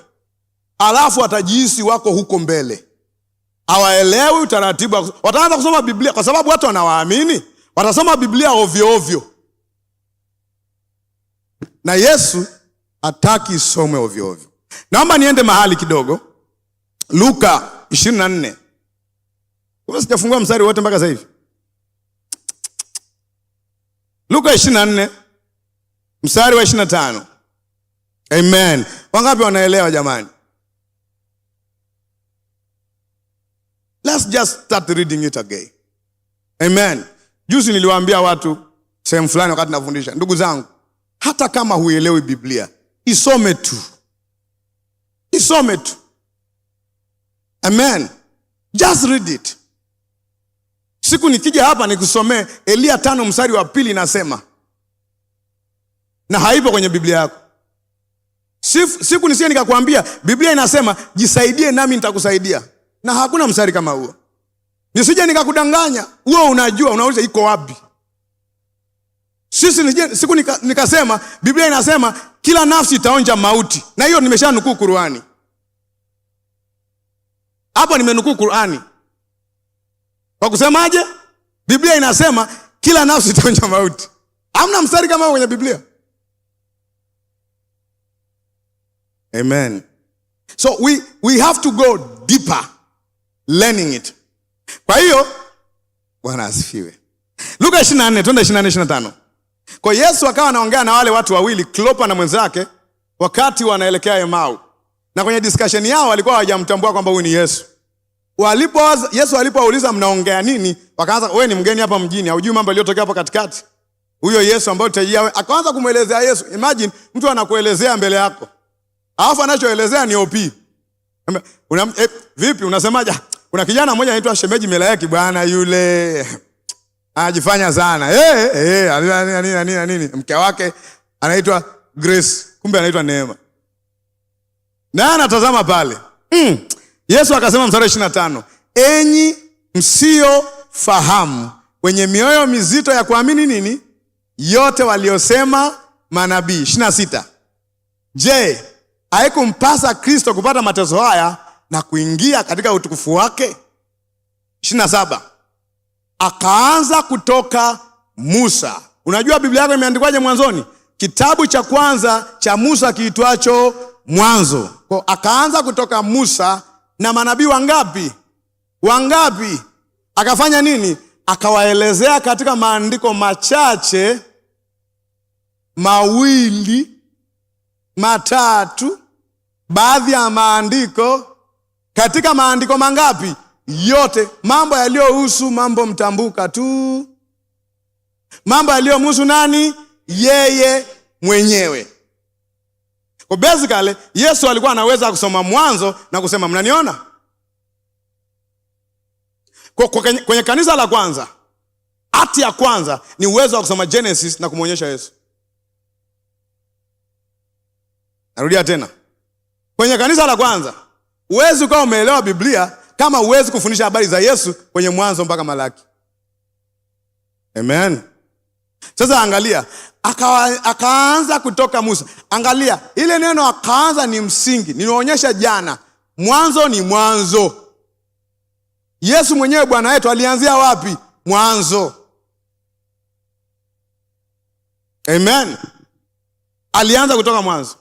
alafu watajihisi wako huko mbele. Hawaelewi utaratibu. Wataanza kusoma Biblia kwa sababu watu wanawaamini. Watasoma Biblia ovyo ovyo. Na Yesu hataki isomwe ovyo ovyo. Naomba niende mahali kidogo. Luka 24. Kwa sijafungua mstari wote mpaka sasa hivi. Luka 24 mstari wa 25. Amen. Wangapi wanaelewa jamani? Let's just start reading it again. Amen. Juzi niliwaambia watu sehemu fulani wakati nafundisha, ndugu zangu, hata kama huelewi Biblia, isome tu. Isome tu. Amen. Just read it. Siku nikija hapa nikusomee Elia 5 mstari wa 2 inasema, na haipo kwenye Biblia yako. Siku nisije nikakwambia Biblia inasema jisaidie nami nitakusaidia, na hakuna mstari kama huo. Nisije nikakudanganya, wewe unajua, unauliza iko wapi? Siku nikasema Biblia inasema kila nafsi itaonja mauti, na hiyo nimeshanukuu Qur'ani. Hapo nimenukuu Qur'ani. Kwa kusemaje? Biblia inasema kila nafsi itaonja mauti. Hamna mstari kama huo kwenye Biblia. Amen. So we have to go deeper learning it. Kwa hiyo Bwana asifiwe. Luka 24, twende 24-25. Kwa Yesu akawa anaongea na wale watu wawili, Klopa na mwenzake, wakati wanaelekea Emau. Na kwenye discussion yao walikuwa hawajamtambua kwamba huyu ni Yesu. Yesu alipowauliza mnaongea nini? Wakaanza, wewe ni mgeni hapa mjini, hujui mambo yaliyotokea hapa katikati. Huyo Yesu ambaye utajia, akaanza kumuelezea Yesu. Imagine mtu anakuelezea mbele yako, alafu anachoelezea ni OP. Vipi unasemaje? Kuna kijana mmoja anaitwa Shemeji Melaeki bwana, yule anajifanya sana. Nini? Mke wake anaitwa Grace, kumbe anaitwa Neema. Na anatazama pale. Yesu akasema mstari 25, enyi msio fahamu, wenye mioyo mizito ya kuamini nini? Yote waliosema manabii. 26. Je, haikumpasa Kristo kupata mateso haya na kuingia katika utukufu wake? 27. Akaanza kutoka Musa. Unajua Biblia yako imeandikwaje mwanzoni? Kitabu cha kwanza cha Musa kiitwacho Mwanzo. Kwa akaanza kutoka Musa na manabii wangapi? Wangapi? Akafanya nini? Akawaelezea katika maandiko machache, mawili, matatu, baadhi ya maandiko, katika maandiko mangapi? Yote. Mambo yaliyohusu mambo mtambuka tu. Mambo yaliyomhusu nani? Yeye mwenyewe. Kwa basically Yesu alikuwa anaweza kusoma Mwanzo na kusema mnaniona? Kwenye kanisa la kwanza, hati ya kwanza ni uwezo wa kusoma Genesis na kumuonyesha Yesu. Narudia tena. Kwenye kanisa la kwanza, uwezi ukawa umeelewa Biblia kama uwezi kufundisha habari za Yesu kwenye Mwanzo mpaka Malaki. Amen. Sasa angalia, akaanza kutoka Musa. Angalia, ile neno akaanza ni msingi. Nilionyesha jana. Mwanzo ni mwanzo. Yesu mwenyewe Bwana wetu alianzia wapi? Mwanzo. Amen. Alianza kutoka mwanzo,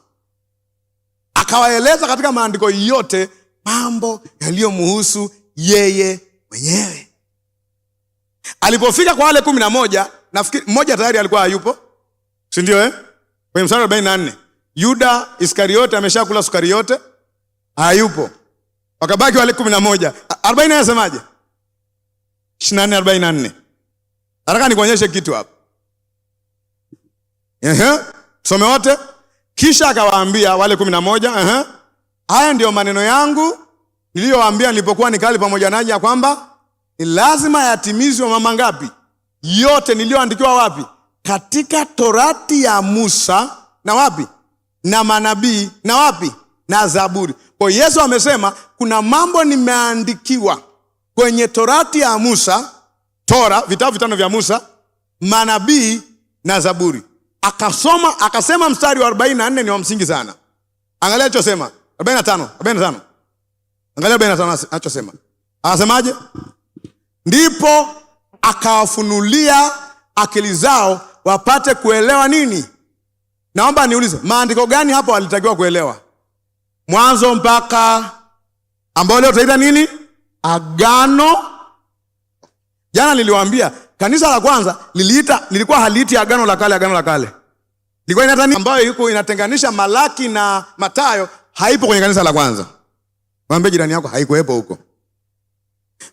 akawaeleza katika maandiko yote mambo yaliyomhusu yeye mwenyewe. Alipofika kwa wale 11, nafikiri mmoja tayari alikuwa hayupo, si ndio Kwenye mstari 44, Yuda Iskariote ameshakula sukari yote, hayupo. Wakabaki wale 11. 40 anasemaje? 24:44. Nataka nikuonyeshe kitu hapa. Tusome wote. Kisha akawaambia wale 11, haya ndio maneno yangu niliyowaambia nilipokuwa nikali pamoja nanyi, ya kwamba ni lazima yatimizwe mambo ngapi? Yote niliyoandikiwa wapi? Katika Torati ya Musa na wapi? Na manabii na wapi? Na Zaburi. Kwa Yesu amesema kuna mambo nimeandikiwa kwenye Torati ya Musa, Tora, vitabu 5 vya Musa, manabii na Zaburi. Akasema mstari wa 44 ni wa msingi sana. Angalia alichosema 45. Angalia 45 anachosema. Anasemaje? Ndipo akawafunulia akili zao wapate kuelewa nini? Naomba niulize, maandiko gani hapo walitakiwa kuelewa? Mwanzo mpaka ambao leo tutaita nini? Agano. Jana niliwaambia kanisa la kwanza lilikuwa haliiti agano la kale, agano la kale. Lilikuwa inaita nini? Ambayo yuko inatenganisha Malaki na Mathayo, haipo kwenye kanisa la kwanza. Mwambie jirani yako haikuwepo huko.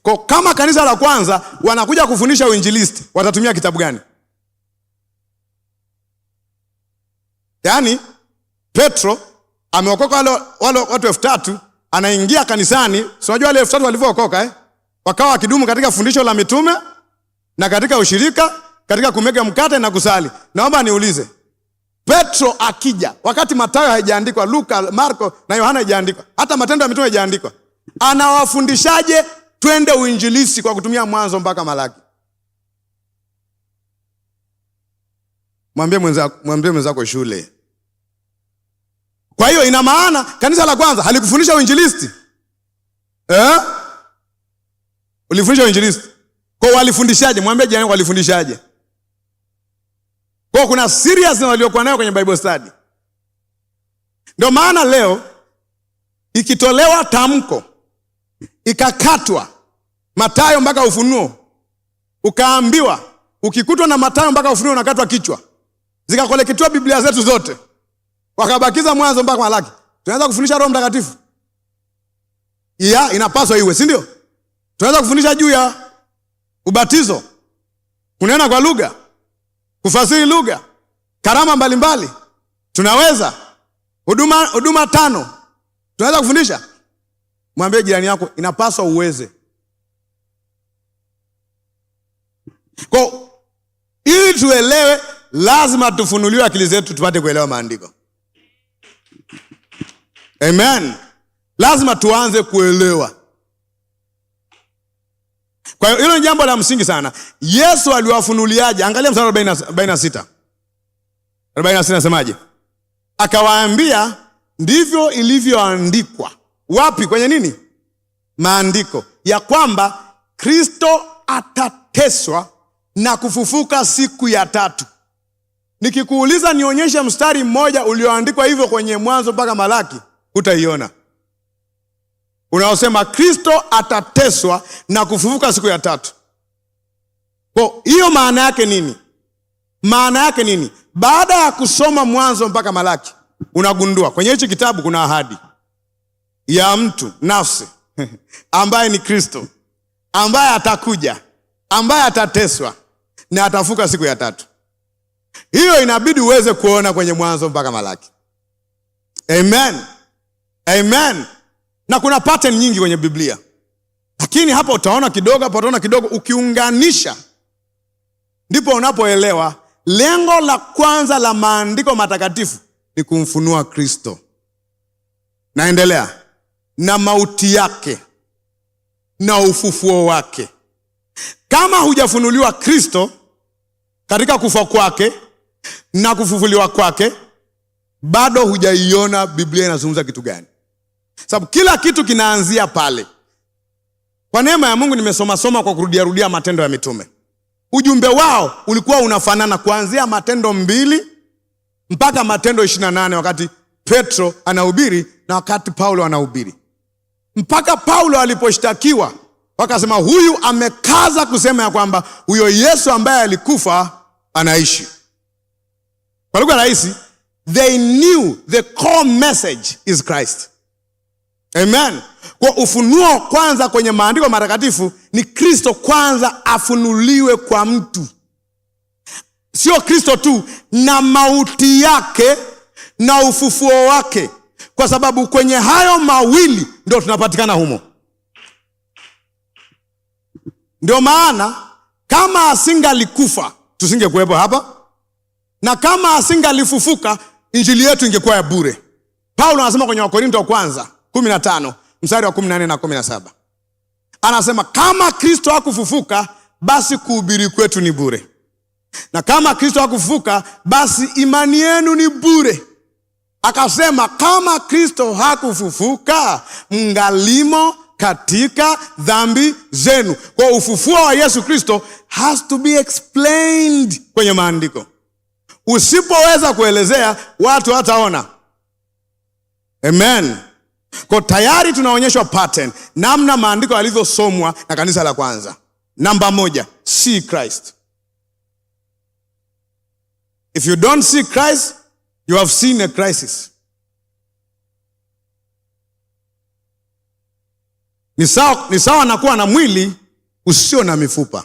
Kwa kama kanisa la kwanza wanakuja kufundisha uinjilisti, watatumia kitabu gani? Yaani Petro ameokoka wale watu 3000, anaingia kanisani, si unajua wale 3000 walivyookoka wakawa wakidumu katika fundisho la mitume na katika ushirika, katika kumega mkate na kusali. Naomba niulize, Petro akija wakati Mathayo haijaandikwa, Luka, Marko na Yohana haijaandikwa, hata Matendo ya Mitume haijaandikwa, anawafundishaje twende uinjilisti kwa kutumia Mwanzo mpaka Malaki? Mwambie mwenzako shule. Kwa hiyo ina maana kanisa la kwanza halikufundisha uinjilisti. Ulifundisha uinjilisti. Kwa walifundishaje? Mwambie jirani walifundishaje? Kwa kuna seriousness waliokuwa nayo kwenye Bible study. Ndio maana leo ikitolewa tamko ikakatwa Mathayo mpaka Ufunuo, ukaambiwa ukikutwa na Mathayo mpaka Ufunuo unakatwa kichwa, zikakolektiwa Biblia zetu zote, wakabakiza Mwanzo mpaka Malaki, tunaweza kufundisha Roho Mtakatifu? Inapaswa iwe, si ndio? Tunaweza kufundisha juu ya ubatizo, kunena kwa lugha, kufasiri lugha, karama mbalimbali. Tunaweza huduma 5 tunaweza kufundisha. Mwambie jirani yako inapaswa uweze. Kwa ili tuelewe, lazima tufunuliwe akili zetu tupate kuelewa maandiko. Amen. Lazima tuanze kuelewa. Kwa hiyo hilo ni jambo la msingi sana. Yesu aliwafunuliaje? Angalia mstari 46. 46 nasemaje? Akawaambia, ndivyo ilivyoandikwa. Wapi? Kwenye nini? Maandiko, ya kwamba Kristo atateswa na kufufuka siku ya 3. Nikikuuliza nionyeshe mstari mmoja ulioandikwa hivyo kwenye Mwanzo mpaka Malaki, utaiona. Unaosema Kristo atateswa na kufufuka siku ya 3. Kwa hiyo maana yake nini? Maana yake nini? Baada ya kusoma Mwanzo mpaka Malaki, unagundua kwenye hichi kitabu kuna ahadi ya mtu nafsi ambaye ni Kristo, ambaye atakuja, ambaye atateswa na atafuka siku ya 3. Hiyo inabidi uweze kuona kwenye Mwanzo mpaka Malaki. Amen. Amen. Na kuna pattern nyingi kwenye Biblia, lakini hapa utaona kidogo, hapa utaona kidogo. Ukiunganisha ndipo unapoelewa lengo la kwanza la maandiko matakatifu ni kumfunua Kristo. Naendelea na mauti yake na ufufuo wake. Kama hujafunuliwa Kristo katika kufa kwake na kufufuliwa kwake, bado hujaiona Biblia inazungumza kitu gani. Sababu kila kitu kinaanzia pale. Kwa neema ya Mungu nimesoma kwa kurudia Matendo ya Mitume. Ujumbe wao ulikuwa unafanana kuanzia Matendo 2 mpaka Matendo 28 wakati Petro anahubiri na wakati Paulo anahubiri. Mpaka Paulo aliposhtakiwa wakasema huyu amekaza kusema ya kwamba huyo Yesu ambaye alikufa anaishi. Kwa lugha rahisi, they knew the core message is Christ. Amen. Kwa ufunuo kwanza kwenye maandiko matakatifu ni Kristo kwanza afunuliwe kwa mtu. Sio Kristo tu, na mauti yake na ufufuo wake. Kwa sababu kwenye hayo mawili ndio tunapatikana humo. Ndio maana kama asingalikufa tusingekuwepo hapa, na kama asingalifufuka injili yetu ingekuwa ya bure. Paulo anasema kwenye Wakorintho wa kwanza 15 mstari wa 14 na 17. Anasema kama Kristo hakufufuka basi kuhubiri kwetu ni bure. Na kama Kristo hakufufuka basi imani yenu ni bure. Akasema kama Kristo hakufufuka mngalimo katika dhambi zenu. Kwa ufufuo wa Yesu Kristo has to be explained kwenye maandiko. Usipoweza kuelezea watu hataona. Amen. Kwa tayari tunaonyeshwa pattern namna maandiko yalivyosomwa na kanisa la kwanza. Namba 1, see Christ. If you don't see Christ, you have seen a crisis. Ni sawa na kuwa na mwili usio na mifupa.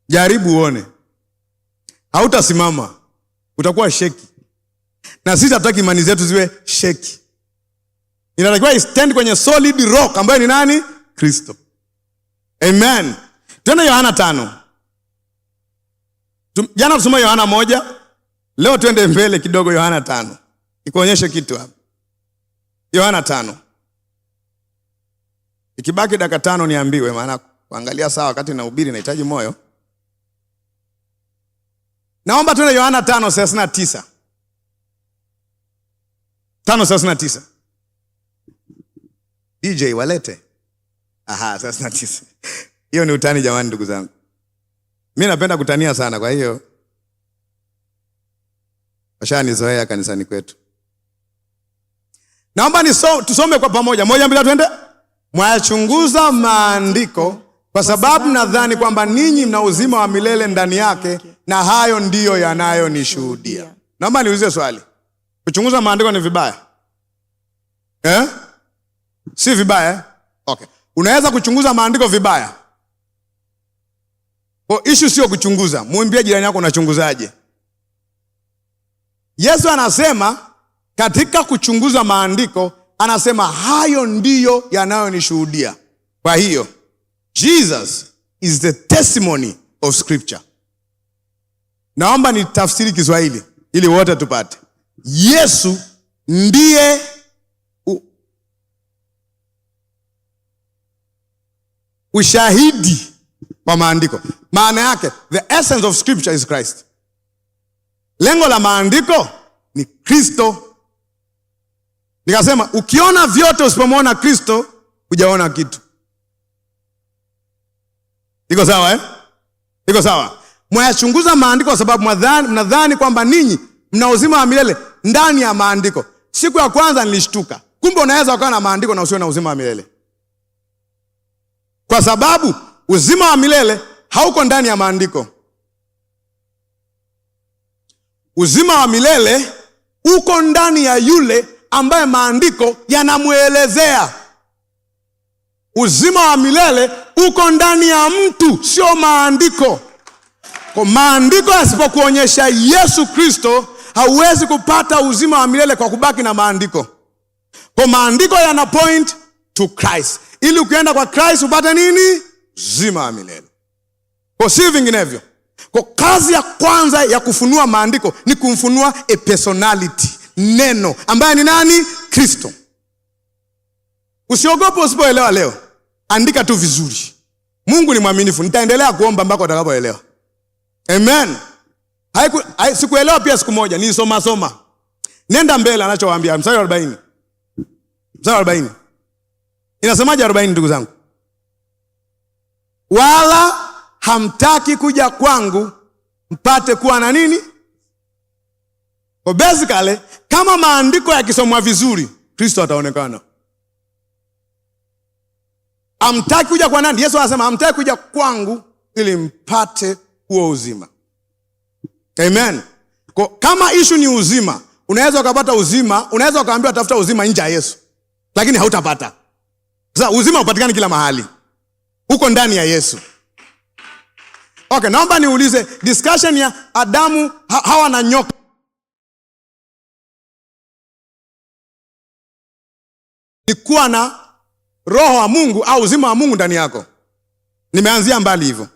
Jaribu uone. Hautasimama. Utakuwa sheki. Na sisi hatutaki imani zetu ziwe sheki. Inatakiwa stand kwenye solid rock ambayo ni nani? Kristo. Amen. Twende Yohana 5. Jana tusoma Yohana 1. Leo twende mbele kidogo Yohana 5. Ikuonyeshe kitu hapa. Yohana 5. Ikibaki dakika 5 niambiwe, maana kuangalia saa wakati nahubiri nahitaji moyo. Naomba twende Yohana 5:39. 5:39. DJ walete. Aha, 39. Hiyo ni utani jamani ndugu zangu. Mimi napenda kutania sana, kwa hiyo washanizoea kanisani kwetu. Naomba tusome kwa pamoja. 1, 2, twende. Mwayachunguza maandiko kwa sababu nadhani kwamba ninyi mna uzima wa milele ndani yake, na hayo ndiyo yanayonishuhudia. Naomba niulize swali. Kuchunguza maandiko ni vibaya? Si vibaya? Okay. Unaweza kuchunguza maandiko vibaya? Issue sio kuchunguza. Muimbie jirani yako unachunguzaje. Yesu anasema katika kuchunguza maandiko, anasema hayo ndiyo yanayonishuhudia. Kwa hiyo Jesus is the testimony of scripture. Naomba nitafsiri Kiswahili ili wote tupate. Yesu ndiye ushahidi wa maandiko. Maana yake the essence of scripture is Christ. Lengo la maandiko ni Kristo. Nikasema ukiona vyote usipomwona Kristo hujaona kitu. Iko sawa Iko sawa. Mwayachunguza maandiko kwa sababu mnadhani kwamba ninyi mna uzima wa milele ndani ya maandiko. Siku ya kwanza nilishtuka. Kumbe unaweza ukawa na maandiko na usiwe na uzima wa milele. Kwa sababu uzima wa milele hauko ndani ya maandiko. Uzima wa milele uko ndani ya yule ambaye maandiko yanamuelezea. Uzima wa milele uko ndani ya mtu, sio maandiko. Kwa maandiko yasipokuonyesha Yesu Kristo, hauwezi kupata uzima wa milele kwa kubaki na maandiko. Kwa maandiko yana point to Christ. Ili ukienda kwa Christ upate nini? Uzima wa milele. Kwa si vinginevyo. Kwa kazi ya kwanza ya kufunua maandiko ni kumfunua a personality, neno ambaye ni nani? Kristo. Usiogope usipoelewa leo. Andika tu vizuri. Mungu ni mwaminifu. Nitaendelea kuomba mpaka utakapoelewa. Amen. Sikuelewa pia siku moja, nilisoma. Nenda mbele anachowaambia mstari wa 40. Mstari wa 40. Inasemaje 40 ndugu zangu? wala hamtaki kuja kwangu mpate kuwa na nini? So basically, kama maandiko yakisomwa vizuri, Kristo ataonekana. Hamtaki kuja kwa nani? Yesu anasema hamtaki kuja kwangu ili mpate huo uzima. Amen. Kama issue ni uzima, unaweza ukapata uzima, unaweza ukaambiwa tafuta uzima nje ya Yesu, lakini hautapata. Sasa uzima upatikani kila mahali, uko ndani ya Yesu. Okay, naomba niulize, discussion ya Adamu, Hawa na nyoka, ni kuwa na roho wa Mungu au uzima wa Mungu ndani yako? Nimeanzia mbali hivyo.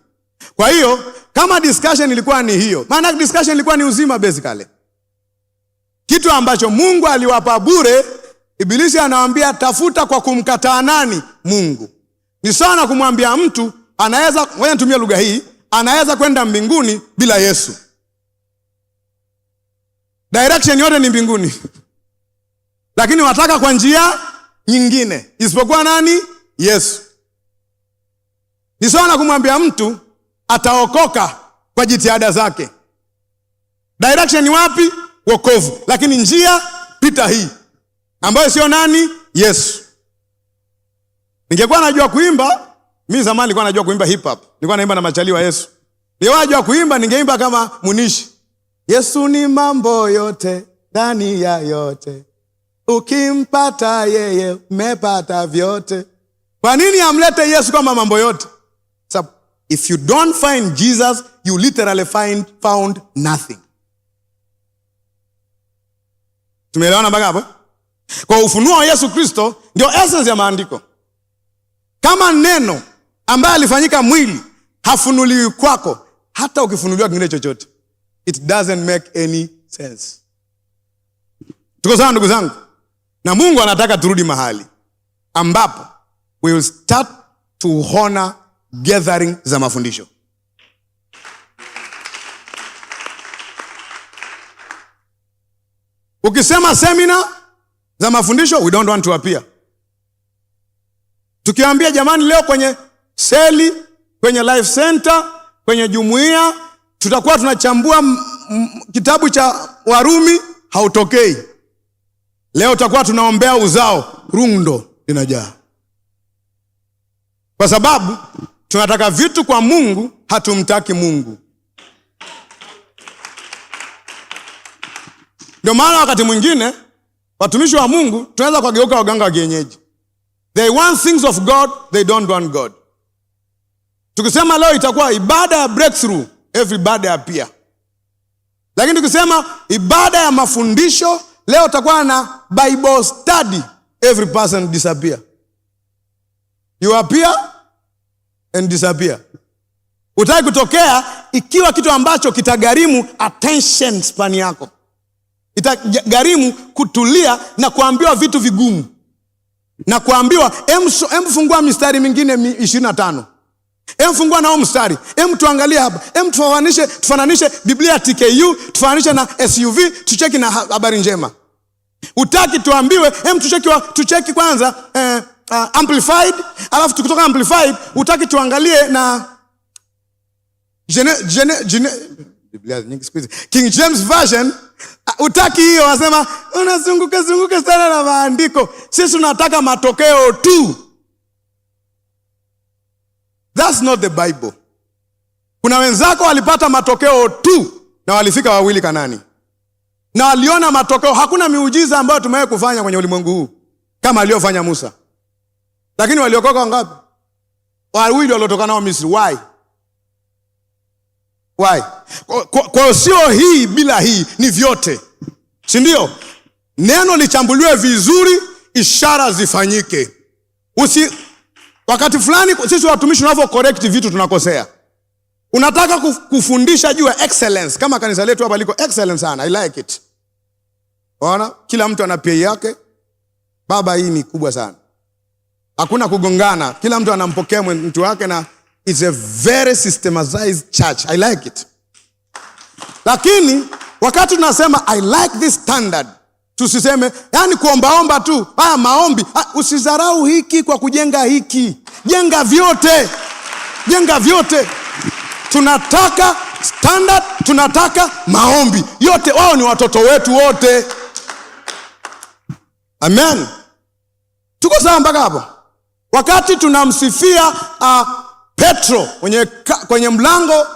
Kwa hiyo kama discussion ilikuwa ni hiyo, maana discussion ilikuwa ni uzima basically. Kitu ambacho Mungu aliwapa bure, Ibilisi anawaambia tafuta kwa kumkataa nani? Mungu. Ni sawa na kumwambia mtu anaweza, ngoja nitumie lugha hii, anaweza kwenda mbinguni bila Yesu. Direction yote ni mbinguni. Lakini wataka kwa njia nyingine isipokuwa nani? Yesu. Ni sawa na kumwambia mtu ataokoka kwa jitihada zake. Direction ni wapi? Wokovu. Lakini njia pita hii ambayo sio nani? Yesu. Ningekuwa najua kuimba, mimi zamani nilikuwa najua kuimba hip hop. Nilikuwa naimba na machali wa Yesu. Ningekuwa najua kuimba, ningeimba kama Munishi. Yesu ni mambo yote, ndani ya yote. Ukimpata yeye, umepata vyote. Kwa nini amlete Yesu kama mambo yote? So, if you don't find Jesus, you literally found nothing. Tumeelewana mpaka hapo? Kwa ufunuo wa Yesu Kristo ndio essence ya maandiko. Kama neno ambaye alifanyika mwili hafunuliwi kwako, hata ukifunuliwa kingine chochote, it doesn't make any sense. Tuko sawa ndugu zangu? Na Mungu anataka turudi mahali ambapo we will start to honor gathering za mafundisho. Ukisema seminar za mafundisho, we don't want to appear. Tukiwaambia jamani, leo kwenye seli, kwenye life center, kwenye jumuiya tutakuwa tunachambua kitabu cha Warumi, hautokei. Leo tutakuwa tunaombea uzao, rundo linajaa. Kwa sababu tunataka vitu kwa Mungu, hatumtaki Mungu. Ndio maana wakati mwingine watumishi wa Mungu tunaweza kugeuka waganga wa kienyeji. They want things of God, they don't want God. Tukisema leo itakuwa ibada ya breakthrough, everybody appear. Lakini tukisema ibada ya mafundisho, leo itakuwa na Bible study, every person disappear. You appear and disappear. Utaki kutokea ikiwa kitu ambacho kitagarimu attention span yako. Itagarimu kutulia na kuambiwa vitu vigumu. Na kuambiwa fungua mistari mingine 25. Fungua nao mstari. Tuangalie hapa. Tufananishe Biblia TKU, tufananishe na SUV, tucheki na habari njema. Utaki tuambiwe, tucheki kwanza amplified, alafu tukitoka amplified, utaki tuangalie na Biblia nyingi siku hizi, King James Version. Utaki hiyo, wasema unazunguka sana na maandiko. Sisi tunataka matokeo tu. That's not the Bible. Kuna wenzako walipata matokeo tu na walifika wawili Kanani. Na waliona matokeo. Hakuna miujiza ambayo tumewahi kufanya kwenye ulimwengu huu kama aliyofanya Musa. Lakini waliokoka wangapi? Wawili waliotoka nao Misri. Why? Kwa sio hii bila hii, ni vyote. Si ndio? Neno lichambuliwe vizuri, ishara zifanyike. Wakati fulani sisi watumishi tunavyo correct vitu tunakosea. Unataka kufundisha juu ya excellence, kama kanisa letu hapa liko excellent sana. I like it. Unaona? Kila mtu ana pay yake. Baba, hii ni kubwa sana. Hakuna kugongana. Kila mtu anampokea mtu wake na it's a very systematized church. I like it. Lakini wakati tunasema I like this standard, tusiseme yani kuombaomba tu. Maombi, usidharau hiki kwa kujenga hiki. Jenga vyote. jenga vyote. Tunataka standard, tunataka maombi yote. Wao ni watoto wetu wote. Amen. Tuko sawa mpaka hapo? Wakati tunamsifia Petro kwenye mlango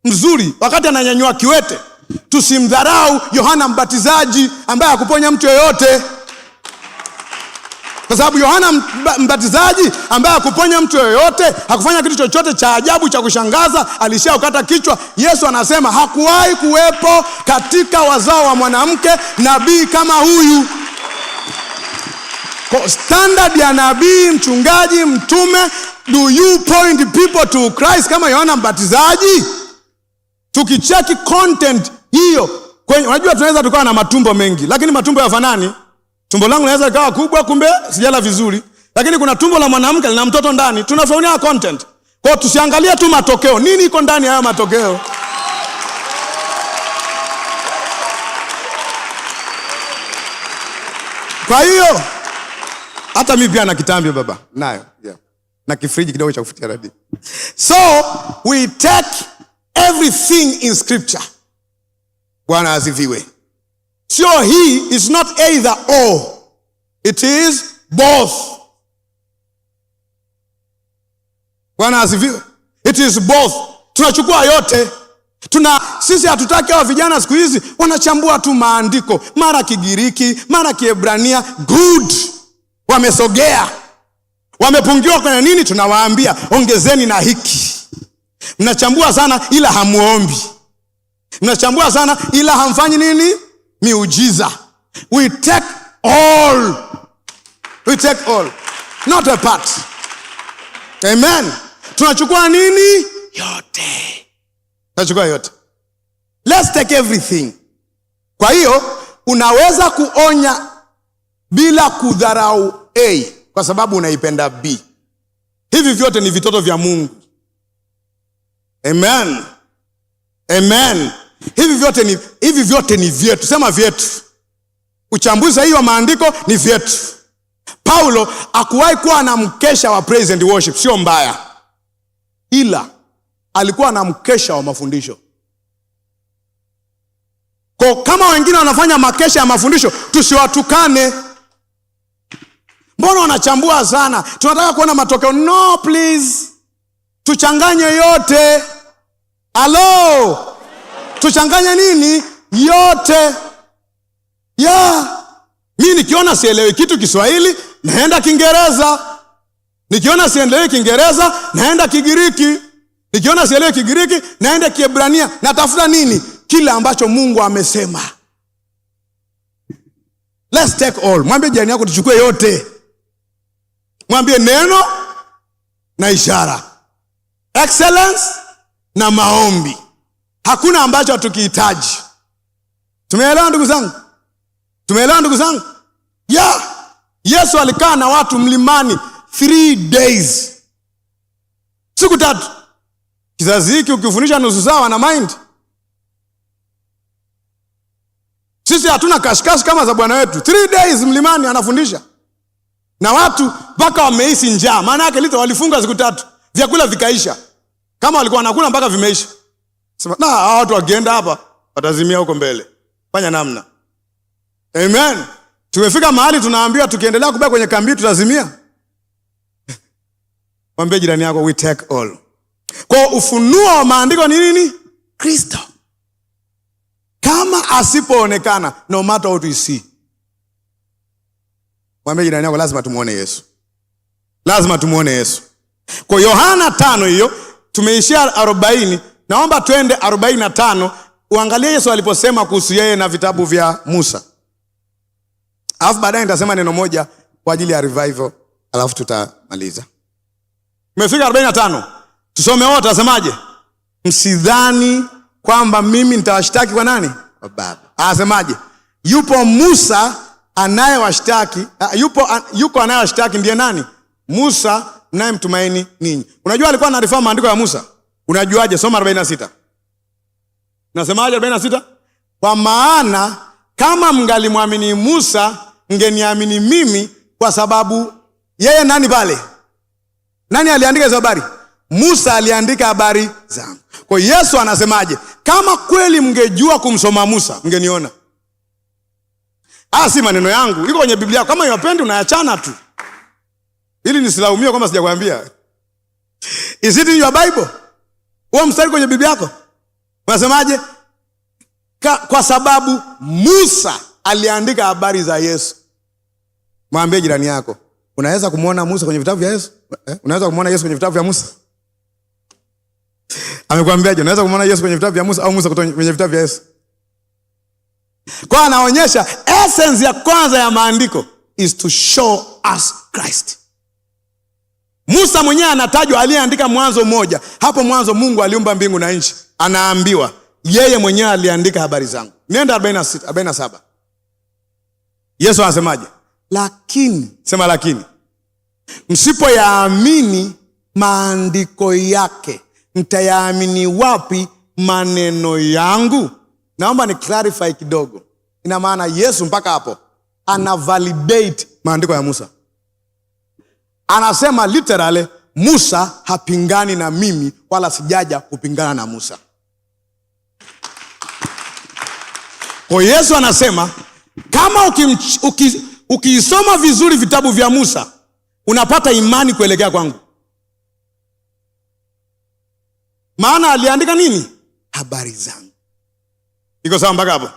mzuri, wakati ananyanyua kiwete, tusimdharau Yohana Mbatizaji ambaye hakuponya mtu yoyote. Kwa sababu Yohana Mbatizaji ambaye hakuponya mtu yoyote, hakufanya kitu chochote cha ajabu cha kushangaza, alishaukata kichwa. Yesu anasema hakuwahi kuwepo katika wazao wa mwanamke nabii kama huyu. Kwa standard ya nabii, mchungaji, mtume, do you point people to Christ kama Yohana Mbatizaji? Tukicheki content hiyo, unajua tunaweza tukawa na matumbo mengi, lakini matumbo yafanani. Tumbo langu linaweza likawa kubwa, kumbe sijala vizuri. Lakini kuna tumbo la mwanamke lina mtoto ndani. Tunafaunia content. Kwa tusiangalie tu matokeo. Nini iko ndani ya hayo matokeo? Kwa hiyo hata mimi pia na kitambi baba nayo, yeah. Na kifriji kidogo cha kufutia radio. So we take everything in scripture. Bwana asifiwe. Sio hii is not either or. It is both. Bwana asifiwe. It is both. Tunachukua yote. Sisi hatutaki hao vijana siku hizi wanachambua tu maandiko, mara Kigiriki, mara Kiebrania. Good. Wamesogea. Wamepungiwa kwenye nini? Tunawaambia ongezeni na hiki. Mnachambua sana ila hamuombi. Mnachambua sana ila hamfanyi nini? Miujiza. We take all. We take all. Not a part. Amen. Tunachukua nini? Yote. Tunachukua yote. Let's take everything. Kwa hiyo unaweza kuonya bila kudharau A kwa sababu unaipenda B. Hivi vyote ni vitoto vya Mungu. Amen. Amen. Hivi vyote ni vyetu. Sema vyetu. Uchambuzi hii wa maandiko ni vyetu. Paulo hakuwahi kuwa na mkesha wa praise and worship, sio mbaya. Ila alikuwa na mkesha wa mafundisho. Kwa kama wengine wanafanya makesha ya mafundisho, tusiwatukane. Mbona wanachambua sana? Tunataka kuona matokeo. No please. Tuchanganye yote. Hello. Tuchanganye nini? Yote. Yeah. Mimi nikiona sielewi kitu Kiswahili, naenda Kiingereza. Nikiona sielewi Kiingereza, naenda Kigiriki. Nikiona sielewi Kigiriki, naenda Kiebrania. Natafuta nini? Kile ambacho Mungu amesema. Let's take all. Mwambie jirani yako tuchukue yote. Mwambie neno na ishara, excellence na maombi. Hakuna ambacho tukihitaji. Tumeelewa ndugu zangu? Tumeelewa ndugu zangu? Yeah. Yesu alikaa na watu mlimani 3 days. Siku 3. Kizazi hiki ukifundisha nusu saa na mind. Sisi hatuna kashikashi kama za Bwana wetu. 3 days mlimani anafundisha. Na watu mpaka wamehisi njaa. Maana yake lito walifunga siku 3. Vyakula vikaisha. Kama walikuwa wanakula mpaka vimeisha. Sema, watu wakienda hapa watazimia huko mbele. Fanya namna. Amen. Tumefika mahali tunaambiwa tukiendelea kubaki kwenye kambi tutazimia. Mwambie jirani yako we take all. Kwa ufunuo wa maandiko ni nini? Kristo. Kama asipoonekana, no matter what we see. Mwambie jirani yako lazima tumuone Yesu. Lazima tumuone Yesu. Kwa Yohana 5 hiyo tumeishia 40. Naomba twende 45 uangalie Yesu aliposema kuhusu yeye na vitabu vya Musa. Alafu baadaye nitasema neno moja kwa ajili ya revival, alafu tutamaliza. Umefika 45. Tusome wote, asemaje? Msidhani kwamba mimi nitawashtaki kwa nani? Kwa Baba. Asemaje? Yupo Musa anayewashtaki, yuko anayewashtaki ndiye nani? Musa mnayemtumaini ninyi. Unajua alikuwa anaarifa maandiko ya Musa? Unajuaje? Soma 46. Nasemaje 46? Kwa maana kama mngalimwamini Musa, mngeniamini mimi, kwa sababu yeye nani pale? Nani aliandika hizo habari? Musa aliandika habari zangu. Kwa Yesu anasemaje? Kama kweli mngejua kumsoma Musa, mngeniona. Si maneno yangu, iko kwenye Biblia. Kama yapendi unayachana tu, ili nisilaumiwe kama sijakwambia. Is it in your Bible? Huo mstari kwenye Biblia yako unasemaje? Kwa sababu Musa aliandika habari za Yesu. Mwambie jirani yako, unaweza kumuona Musa kwenye vitabu vya Yesu? Unaweza kumuona Yesu kwenye vitabu vya Musa? Amekwambiaje? Unaweza kumuona Yesu kwenye vitabu vya Musa au Musa kwenye vitabu vya Yesu? Kwa anaonyesha essence ya kwanza ya maandiko is to show us Christ. Musa mwenyewe anatajwa aliyeandika Mwanzo 1. Hapo mwanzo Mungu aliumba mbingu na nchi. Anaambiwa yeye mwenyewe aliandika habari zangu. Nenda 47. Yesu anasemaje? Lakini, sema lakini, msipoyaamini maandiko yake, mtayaamini wapi maneno yangu? Naomba ni clarify kidogo. Ina maana Yesu mpaka hapo ana validate maandiko ya Musa. Anasema literally Musa hapingani na mimi, wala sijaja kupingana na Musa. Kwa Yesu anasema kama ukiisoma vizuri vitabu vya Musa, unapata imani kuelekea kwangu. Maana aliandika nini? Habari zangu. Iko sawa mpaka hapo?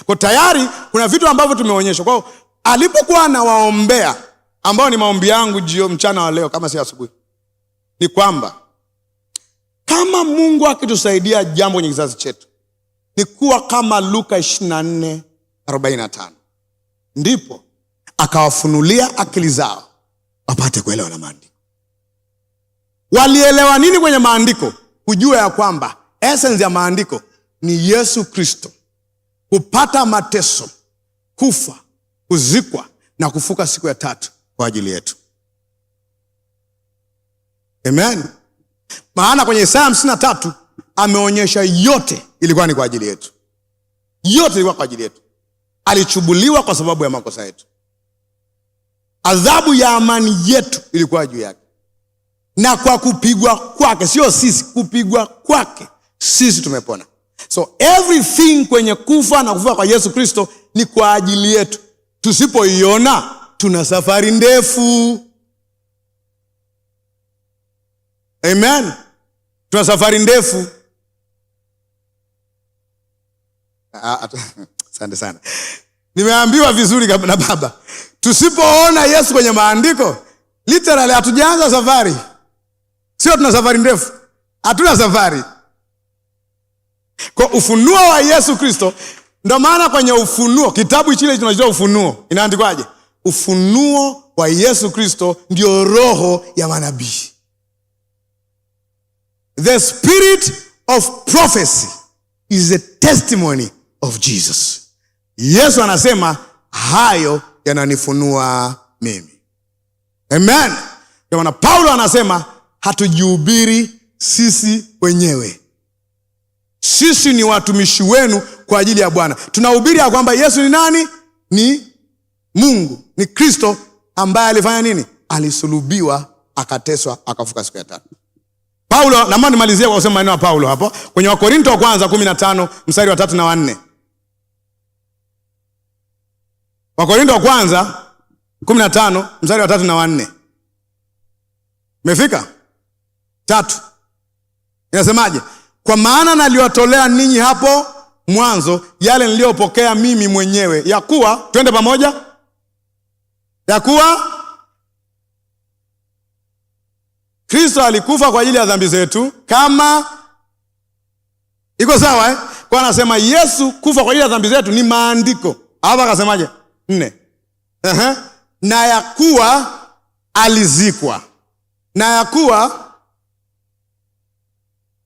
Kwa tayari kuna vitu ambavyo tumeonyeshwa. Kwa alipokuwa anawaombea, ambao ni maombi yangu mchana wa leo kama si asubuhi, ni kwamba kama Mungu akitusaidia jambo kwenye kizazi chetu, ni kuwa kama Luka 24:45. Ndipo akawafunulia akili zao wapate kuelewa na maandiko. Walielewa nini kwenye maandiko? Kujua ya kwamba essence ya maandiko ni Yesu Kristo kupata mateso, kufa, kuzikwa na kufuka siku ya tatu kwa ajili yetu. Amen. Maana kwenye Isaya 53 ameonyesha yote ilikuwa ni kwa ajili yetu. Yote ilikuwa kwa ajili yetu. Alichubuliwa kwa sababu ya makosa yetu. Adhabu ya amani yetu ilikuwa juu yake. Na kwa kupigwa kwake, sio sisi, kupigwa kwake sisi tumepona. So everything kwenye kufa na kufuka kwa Yesu Kristo ni kwa ajili yetu. Tusipoiona tuna safari ndefu. Amen. Tuna safari ndefu. Asante sana. Nimeambiwa vizuri na baba. Tusipoona Yesu kwenye maandiko, literally hatujaanza safari. Sio tuna safari ndefu. Hatuna safari. Kwa ufunuo wa Yesu Kristo, ndio maana kwenye ufunuo, kitabu kile tunachoita Ufunuo, inaandikwaje? Ufunuo wa Yesu Kristo ndio roho ya manabii. The spirit of prophecy is a testimony of Jesus. Yesu anasema hayo yananifunua mimi. Amen. Ndio maana Paulo anasema hatujihubiri sisi wenyewe. Sisi ni watumishi wenu kwa ajili ya Bwana. Tunahubiri ya kwamba Yesu ni nani? Ni Mungu, ni Kristo ambaye alifanya nini? Alisulubiwa, akateswa, akafuka siku ya tatu. Paulo, naomba nimalizie kwa kusema maneno ya Paulo hapo kwenye Wakorinto wa kwanza 15 mstari wa 3 na 4. Wakorinto wa kwanza 15 mstari wa 3 na 4. Umefika? 3. Inasemaje? Kwa maana naliwatolea ninyi hapo mwanzo yale niliyopokea mimi mwenyewe, ya kuwa, twende pamoja, ya kuwa Kristo alikufa kwa ajili ya dhambi zetu, kama iko sawa eh? Kwa anasema Yesu kufa kwa ajili ya dhambi zetu ni maandiko. Hapa akasemaje? 4. Na ya kuwa alizikwa, na ya kuwa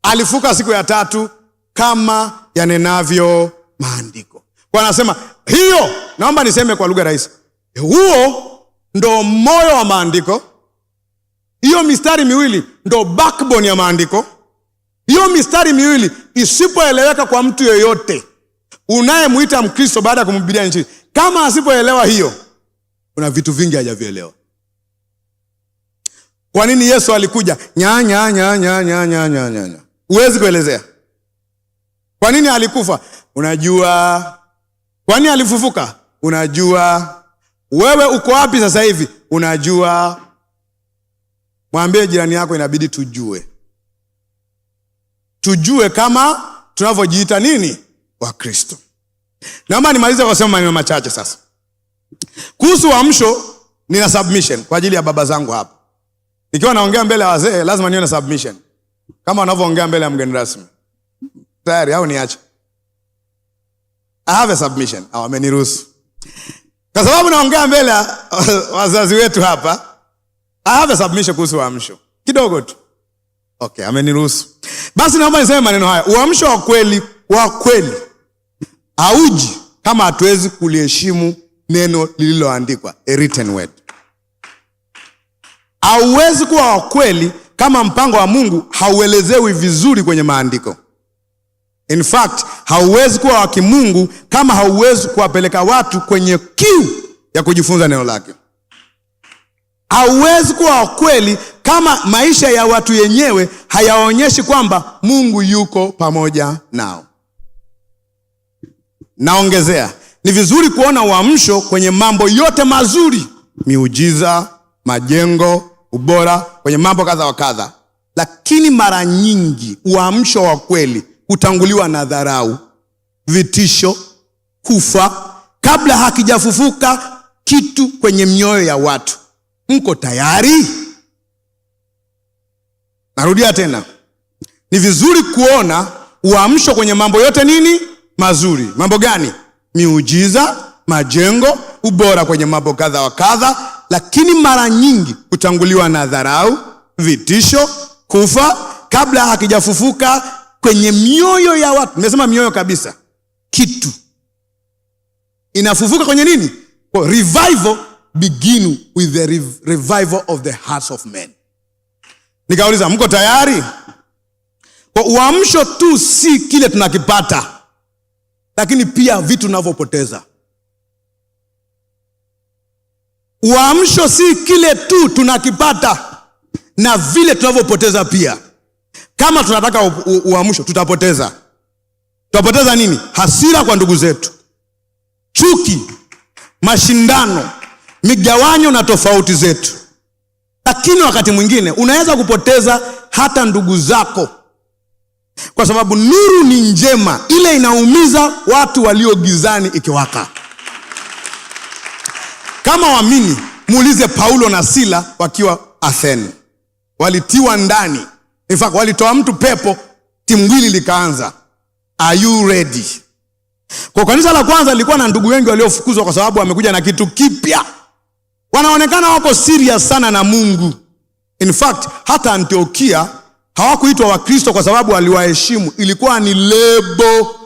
alifuka siku ya tatu, kama yanenavyo maandiko. Kwa anasema hiyo, naomba niseme kwa lugha rahisi, huo ndo moyo wa maandiko. Hiyo mistari miwili ndo backbone ya maandiko. Hiyo mistari miwili isipoeleweka kwa mtu yeyote unayemuita Mkristo baada ya kumhubiria Injili, kama asipoelewa hiyo, kuna vitu vingi hajavielewa. Kwa nini Yesu alikuja? Nya. Huwezi kuelezea. Kwa nini alikufa? Unajua. Kwa nini alifufuka? Unajua. Wewe uko wapi sasa hivi? Unajua. Mwambie jirani yako, inabidi tujue. Tujue kama tunavyojiita nini? Wakristo. Naomba nimalize kwa kusema maneno machache sasa. Kuhusu uamsho, nina submission kwa ajili ya baba zangu hapa. Nikiwa naongea mbele ya wazee, lazima niwe na submission. Kama wanavyoongea mbele ya mgeni rasmi. Tayari au niache? I have a submission. Ameniruhusu. Kwa sababu naongea mbele ya wazazi wetu hapa, I have a submission kuhusu uamsho. Kidogo tu. Okay, ameniruhusu. Basi naomba niseme maneno haya. Uamsho wa kweli hauji kama hatuwezi kuliheshimu neno lililoandikwa, a written word. Hauwezi kuwa wa kweli kama mpango wa Mungu hauelezewi vizuri kwenye maandiko. In fact, hauwezi kuwa wa kimungu kama hauwezi kuwapeleka watu kwenye kiu ya kujifunza neno lake. Hauwezi kuwa wa kweli kama maisha ya watu yenyewe hayaonyeshi kwamba Mungu yuko pamoja nao. Naongezea, ni vizuri kuona uamsho kwenye mambo yote mazuri, miujiza, majengo, ubora, kwenye mambo kadha wa kadha. Lakini mara nyingi uamsho wa kweli hutanguliwa na dharau, vitisho, kufa kabla hakijafufuka kitu kwenye mioyo ya watu. Mko tayari? Narudia tena. Ni vizuri kuona uamsho kwenye mambo yote nini? Mazuri. Mambo gani? Miujiza, majengo, ubora kwenye mambo kadha wa kadha, lakini mara nyingi hutanguliwa na dharau, vitisho, kufa kabla hakijafufuka kwenye mioyo ya watu. Nimesema mioyo kabisa. Kitu inafufuka kwenye nini? Revival begin with the revival of the hearts of men. Nikauliza, mko tayari? Kwa uamsho tu si kile tunakipata, lakini pia vitu tunavyopoteza. Uamsho si kile tu tunakipata na vile tunavyopoteza pia. Kama tunataka uamsho, tutapoteza. Tutapoteza nini? Hasira kwa ndugu zetu, chuki, mashindano, migawanyo na tofauti zetu. Lakini wakati mwingine unaweza kupoteza hata ndugu zako, kwa sababu nuru ni njema, ile inaumiza watu walio gizani ikiwaka. Kama waamini, muulize Paulo na Sila wakiwa Athene. Walitiwa ndani. In fact, walitoa mtu pepo, timbwili likaanza. Are you ready? Kwa kanisa la kwanza lilikuwa na ndugu wengi waliofukuzwa kwa sababu wamekuja na kitu kipya. Wanaonekana wako serious sana na Mungu. In fact, hata Antiokia hawakuitwa Wakristo kwa sababu waliwaheshimu. Ilikuwa ni lebo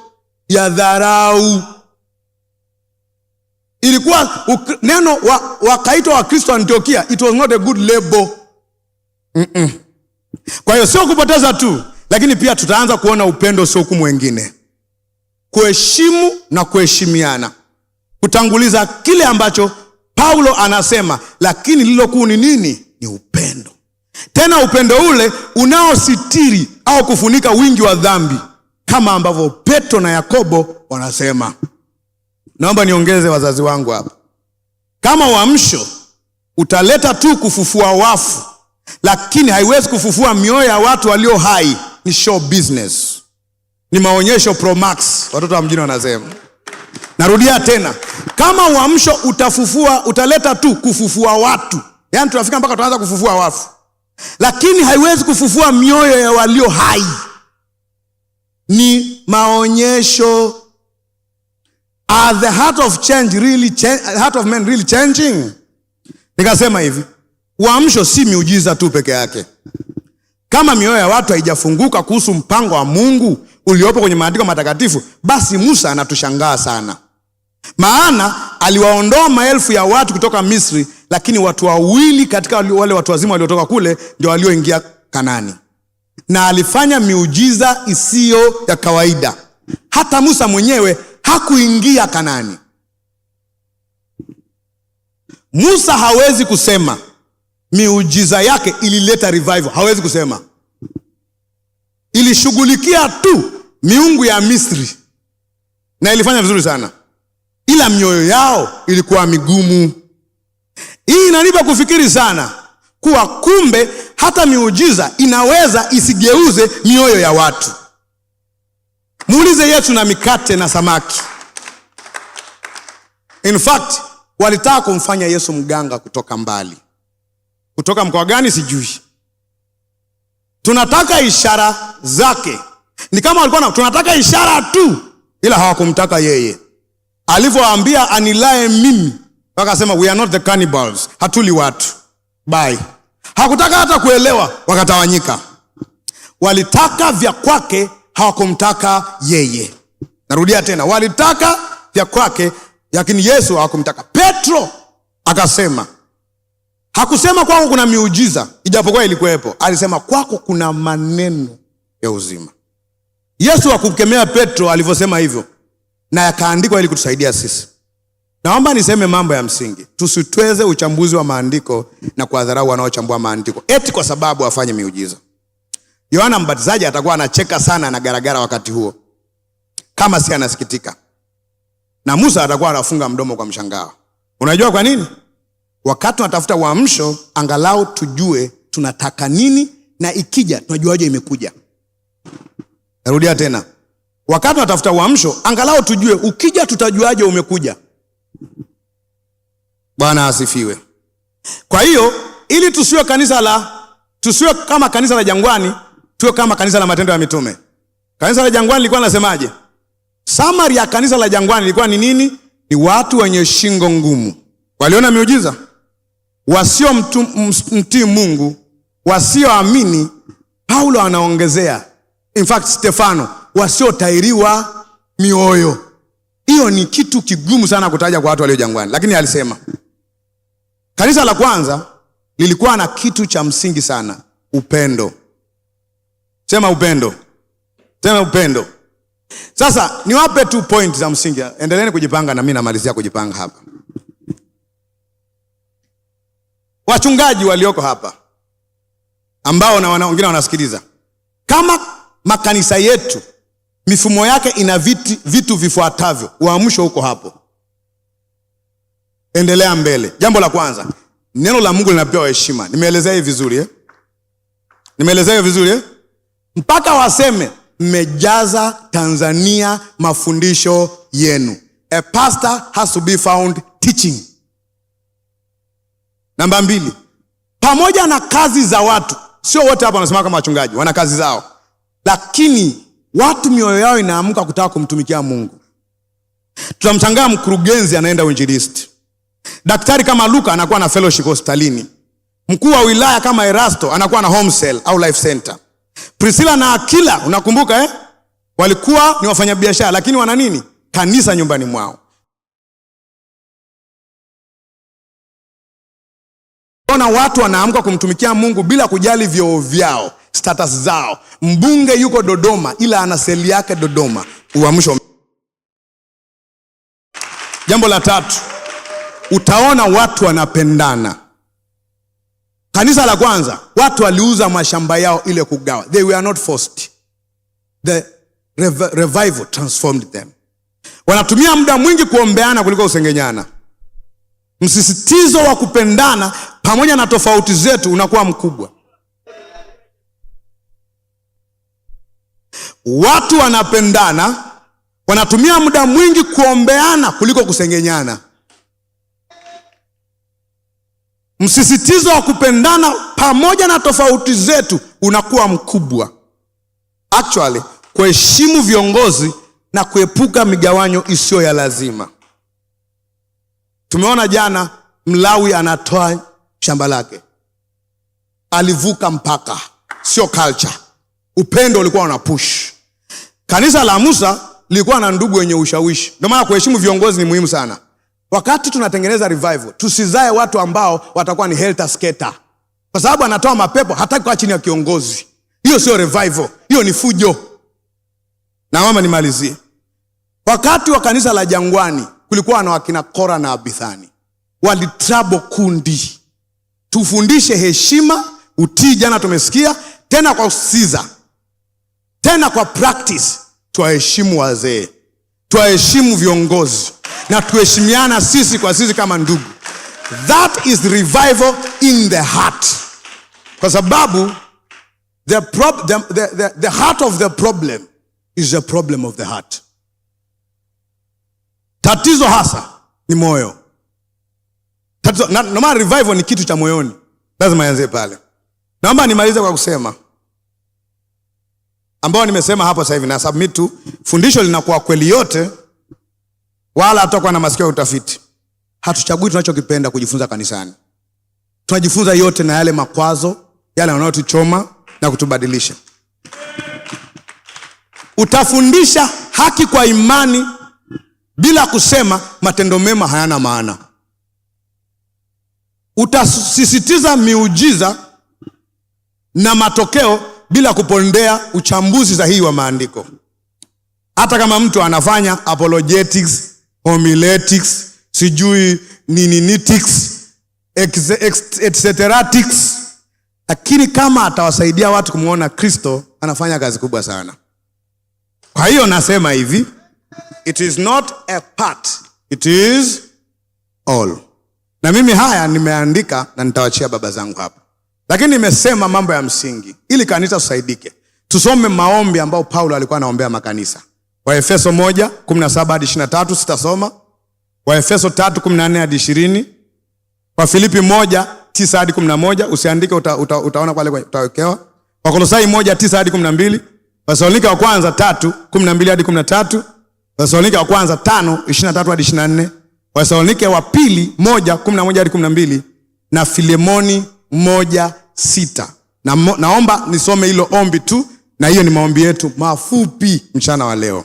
ya dharau. Ilikuwa neno wakaitwa Wakristo Antiokia, it was not a good label. Kwa hiyo sio kupoteza tu, lakini pia tutaanza kuona upendo sio hukumu wengine. Kuheshimu na kuheshimiana. Kutanguliza kile ambacho Paulo anasema, lakini lilo kuu ni nini? Ni upendo. Tena upendo ule unaositiri au kufunika wingi wa dhambi, kama ambavyo Petro na Yakobo wanasema. Naomba niongeze wazazi wangu hapa. Kama uamsho utaleta tu kufufua wafu, lakini haiwezi kufufua mioyo ya watu walio hai, ni show business. Ni maonyesho Pro Max, watoto wa mjini wanasema. Narudia tena. Kama uamsho utaleta tu kufufua watu, yaani tunafika mpaka tuanza kufufua wafu, lakini haiwezi kufufua mioyo ya walio hai, ni maonyesho. Are the heart of men really changing? Nikasema hivi, uamsho si miujiza tu peke yake. Kama mioyo ya watu haijafunguka kuhusu mpango wa Mungu uliopo kwenye maandiko matakatifu, basi Musa anatushangaa sana. Maana aliwaondoa maelfu ya watu kutoka Misri, lakini watu wawili katika wale watu wazima waliotoka kule ndio walioingia Kanaani. Na alifanya miujiza isiyo ya kawaida. Hata Musa mwenyewe hakuingia Kanaani. Musa hawezi kusema miujiza yake ilileta revival? Hawezi kusema. Ilishughulikia tu miungu ya Misri na ilifanya vizuri sana, ila mioyo yao ilikuwa migumu. Hii inanipa kufikiri sana kuwa kumbe hata miujiza inaweza isigeuze mioyo ya watu. Muulize Yesu na mikate na samaki. In fact, walitaka kumfanya Yesu mganga kutoka mbali. Kutoka mkoa gani sijui. Tunataka ishara zake. Ni kama walikuwa tunataka ishara tu, ila hawakumtaka yeye. Alivyowaambia anilae mimi, wakasema we are not the cannibals, hatuli watu. Bye. Hakutaka hata kuelewa, wakatawanyika. Walitaka vya kwake, hawakumtaka yeye. Narudia tena, walitaka vya kwake, lakini Yesu hawakumtaka. Petro akasema, hakusema kwako kuna miujiza, ijapokuwa ilikuwepo. Alisema kwako kuna maneno ya uzima. Yesu hakukemea Petro alivyosema hivyo, na yakaandikwa ili kutusaidia sisi. Naomba niseme mambo ya msingi. Tusitweze uchambuzi wa maandiko na kuwadharau wanaochambua maandiko eti kwa sababu wafanye miujiza. Yohana Mbatizaji atakuwa anacheka sana na garagara wakati huo, kama si anasikitika. Na Musa atakuwa anafunga mdomo kwa mshangao. Unajua kwa nini? Wakati tunatafuta uamsho, angalau tujue tunataka nini, na ikija tunajuaje imekuja. Narudia tena. Wakati tunatafuta uamsho, angalau tujue ukija tutajuaje umekuja. Bwana asifiwe. Kwa hiyo ili tusiwe kama kanisa la Jangwani, tuwe kama kanisa la Matendo ya Mitume. Kanisa la Jangwani lilikuwa linasemaje? Summary ya kanisa la Jangwani ilikuwa ni nini? Ni watu wenye shingo ngumu. Waliona miujiza, wasio mtii Mungu, wasioamini. Paulo anaongezea, in fact Stefano, wasiotairiwa mioyo. Hiyo ni kitu kigumu sana kutaja kwa watu walio Jangwani, lakini alisema kanisa la kwanza lilikuwa na kitu cha msingi sana, upendo. Sema upendo. Sema upendo. Sasa niwape 2 points za msingi. Endeleeni kujipanga na mimi namalizia kujipanga hapa. Wachungaji walioko hapa ambao na wengine wanasikiliza, kama makanisa yetu mifumo yake ina vitu vifuatavyo, uamsho huko hapo. Endelea mbele. Jambo la kwanza, neno la Mungu linapewa heshima. Nimeelezea hivi vizuri Nimeelezea hivi vizuri mpaka waseme mmejaza Tanzania mafundisho yenu. A pastor has to be found teaching. Namba 2, pamoja na kazi za watu, sio wote hapa wanasema kama wachungaji, wana kazi zao, lakini watu mioyo yao inaamka kutaka kumtumikia Mungu. Tunamshangaa mkurugenzi anaenda uinjilisti. Daktari kama Luka anakuwa na fellowship hospitalini. Mkuu wa wilaya kama Erasto anakuwa na home cell au life center. Priscilla na Akila, unakumbuka walikuwa ni wafanyabiashara, lakini wana nini? Kanisa nyumbani mwao. Ona watu wanaamka kumtumikia Mungu bila kujali vyeo vyao, status zao. Mbunge yuko Dodoma ila ana seli yake Dodoma. Uamsho. Jambo la 3, utaona watu wanapendana. Kanisa la kwanza, watu waliuza mashamba yao ile kugawa. They were not forced. The revival transformed them. Wanatumia muda mwingi kuombeana kuliko usengenyana. Msisitizo wa kupendana pamoja na tofauti zetu unakuwa mkubwa. Watu wanapendana, wanatumia muda mwingi kuombeana kuliko kusengenyana. Msisitizo wa kupendana pamoja na tofauti zetu unakuwa mkubwa. Actually, kuheshimu viongozi na kuepuka migawanyo isiyo ya lazima. Tumeona jana Mlawi anatoa shamba lake. Alivuka mpaka, sio culture. Upendo ulikuwa una push. Kanisa la Musa lilikuwa na ndugu wenye ushawishi. Ndio maana kuheshimu viongozi ni muhimu sana. Wakati tunatengeneza revival, tusizae watu ambao watakuwa ni helter skelter. Kwa sababu anatoa mapepo, hataki kwa chini ya kiongozi. Hiyo sio revival, hiyo ni fujo. Na mama nimalizie. Wakati wa kanisa la Jangwani kulikuwa na wakina Kora na Abithani. Walitrouble kundi. tufundishe heshima, utii, jana tumesikia, tena kwa kusisitiza, tena kwa practice. Tuwaheshimu wazee, tuwaheshimu viongozi, na tuheshimiana sisi kwa sisi kama ndugu. That is revival in the heart. Kwa sababu the heart of the problem is the problem of the heart. Tatizo hasa ni moyo. Tatizo, na maana revival ni kitu cha moyoni. Lazima ianze pale. Naomba nimalize kwa kusema ambao nimesema hapo sasa hivi, na submit tu, fundisho linakuwa kweli yote, wala hatakuwa na masikio ya utafiti. Hatuchagui tunachokipenda kujifunza kanisani. Tunajifunza yote na yale makwazo, yale yanayotuchoma na kutubadilisha. Utafundisha haki kwa imani bila kusema matendo mema hayana maana. Utasisitiza miujiza na matokeo bila kupondea uchambuzi sahihi wa maandiko. Hata kama mtu anafanya apologetics, homiletics, sijui ninitics, etcetera-tics, lakini kama atawasaidia watu kumuona Kristo, anafanya kazi kubwa sana. Kwa hiyo nasema hivi, it is not a part, it is all. Na mimi haya nimeandika na nitawachia baba zangu hapa. Lakini nimesema mambo ya msingi ili kanisa tusaidike. Tusome maombi ambao Paulo alikuwa anaombea makanisa. Waefeso 1:17-23 sitasoma. Waefeso 3:14-20. Wafilipi 1:9-11 usiandike, utaona pale utawekewa. Wakolosai 1:9-12. Wathesalonike wa kwanza 3:12-13. Wathesalonike wa kwanza 5:23-24. Wathesalonike wa pili 1:11-12 na Filemoni 1:6. Naomba nisome hilo ombi tu, na hiyo ni maombi yetu mafupi mchana wa leo,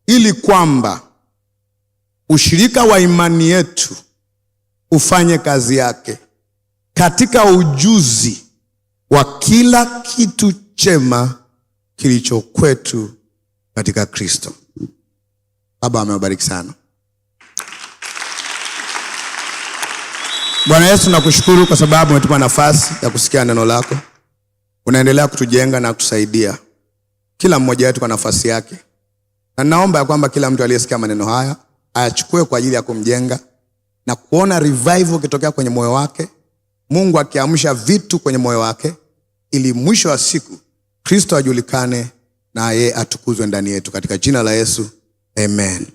ili kwamba ushirika wa imani yetu ufanye kazi yake katika ujuzi wa kila kitu chema kilicho kwetu katika Kristo. Baba amewabariki sana. Bwana Yesu, nakushukuru kwa sababu umetupa nafasi ya kusikia neno lako. Unaendelea kutujenga na kutusaidia kila mmoja wetu kwa nafasi yake. Na naomba ya kwamba kila mtu aliyesikia maneno haya ayachukue kwa ajili ya kumjenga na kuona revival kitokea kwenye moyo wake. Mungu akiamsha vitu kwenye moyo wake, ili mwisho wa siku Kristo ajulikane na yeye atukuzwe ndani yetu, katika jina la Yesu. Amen.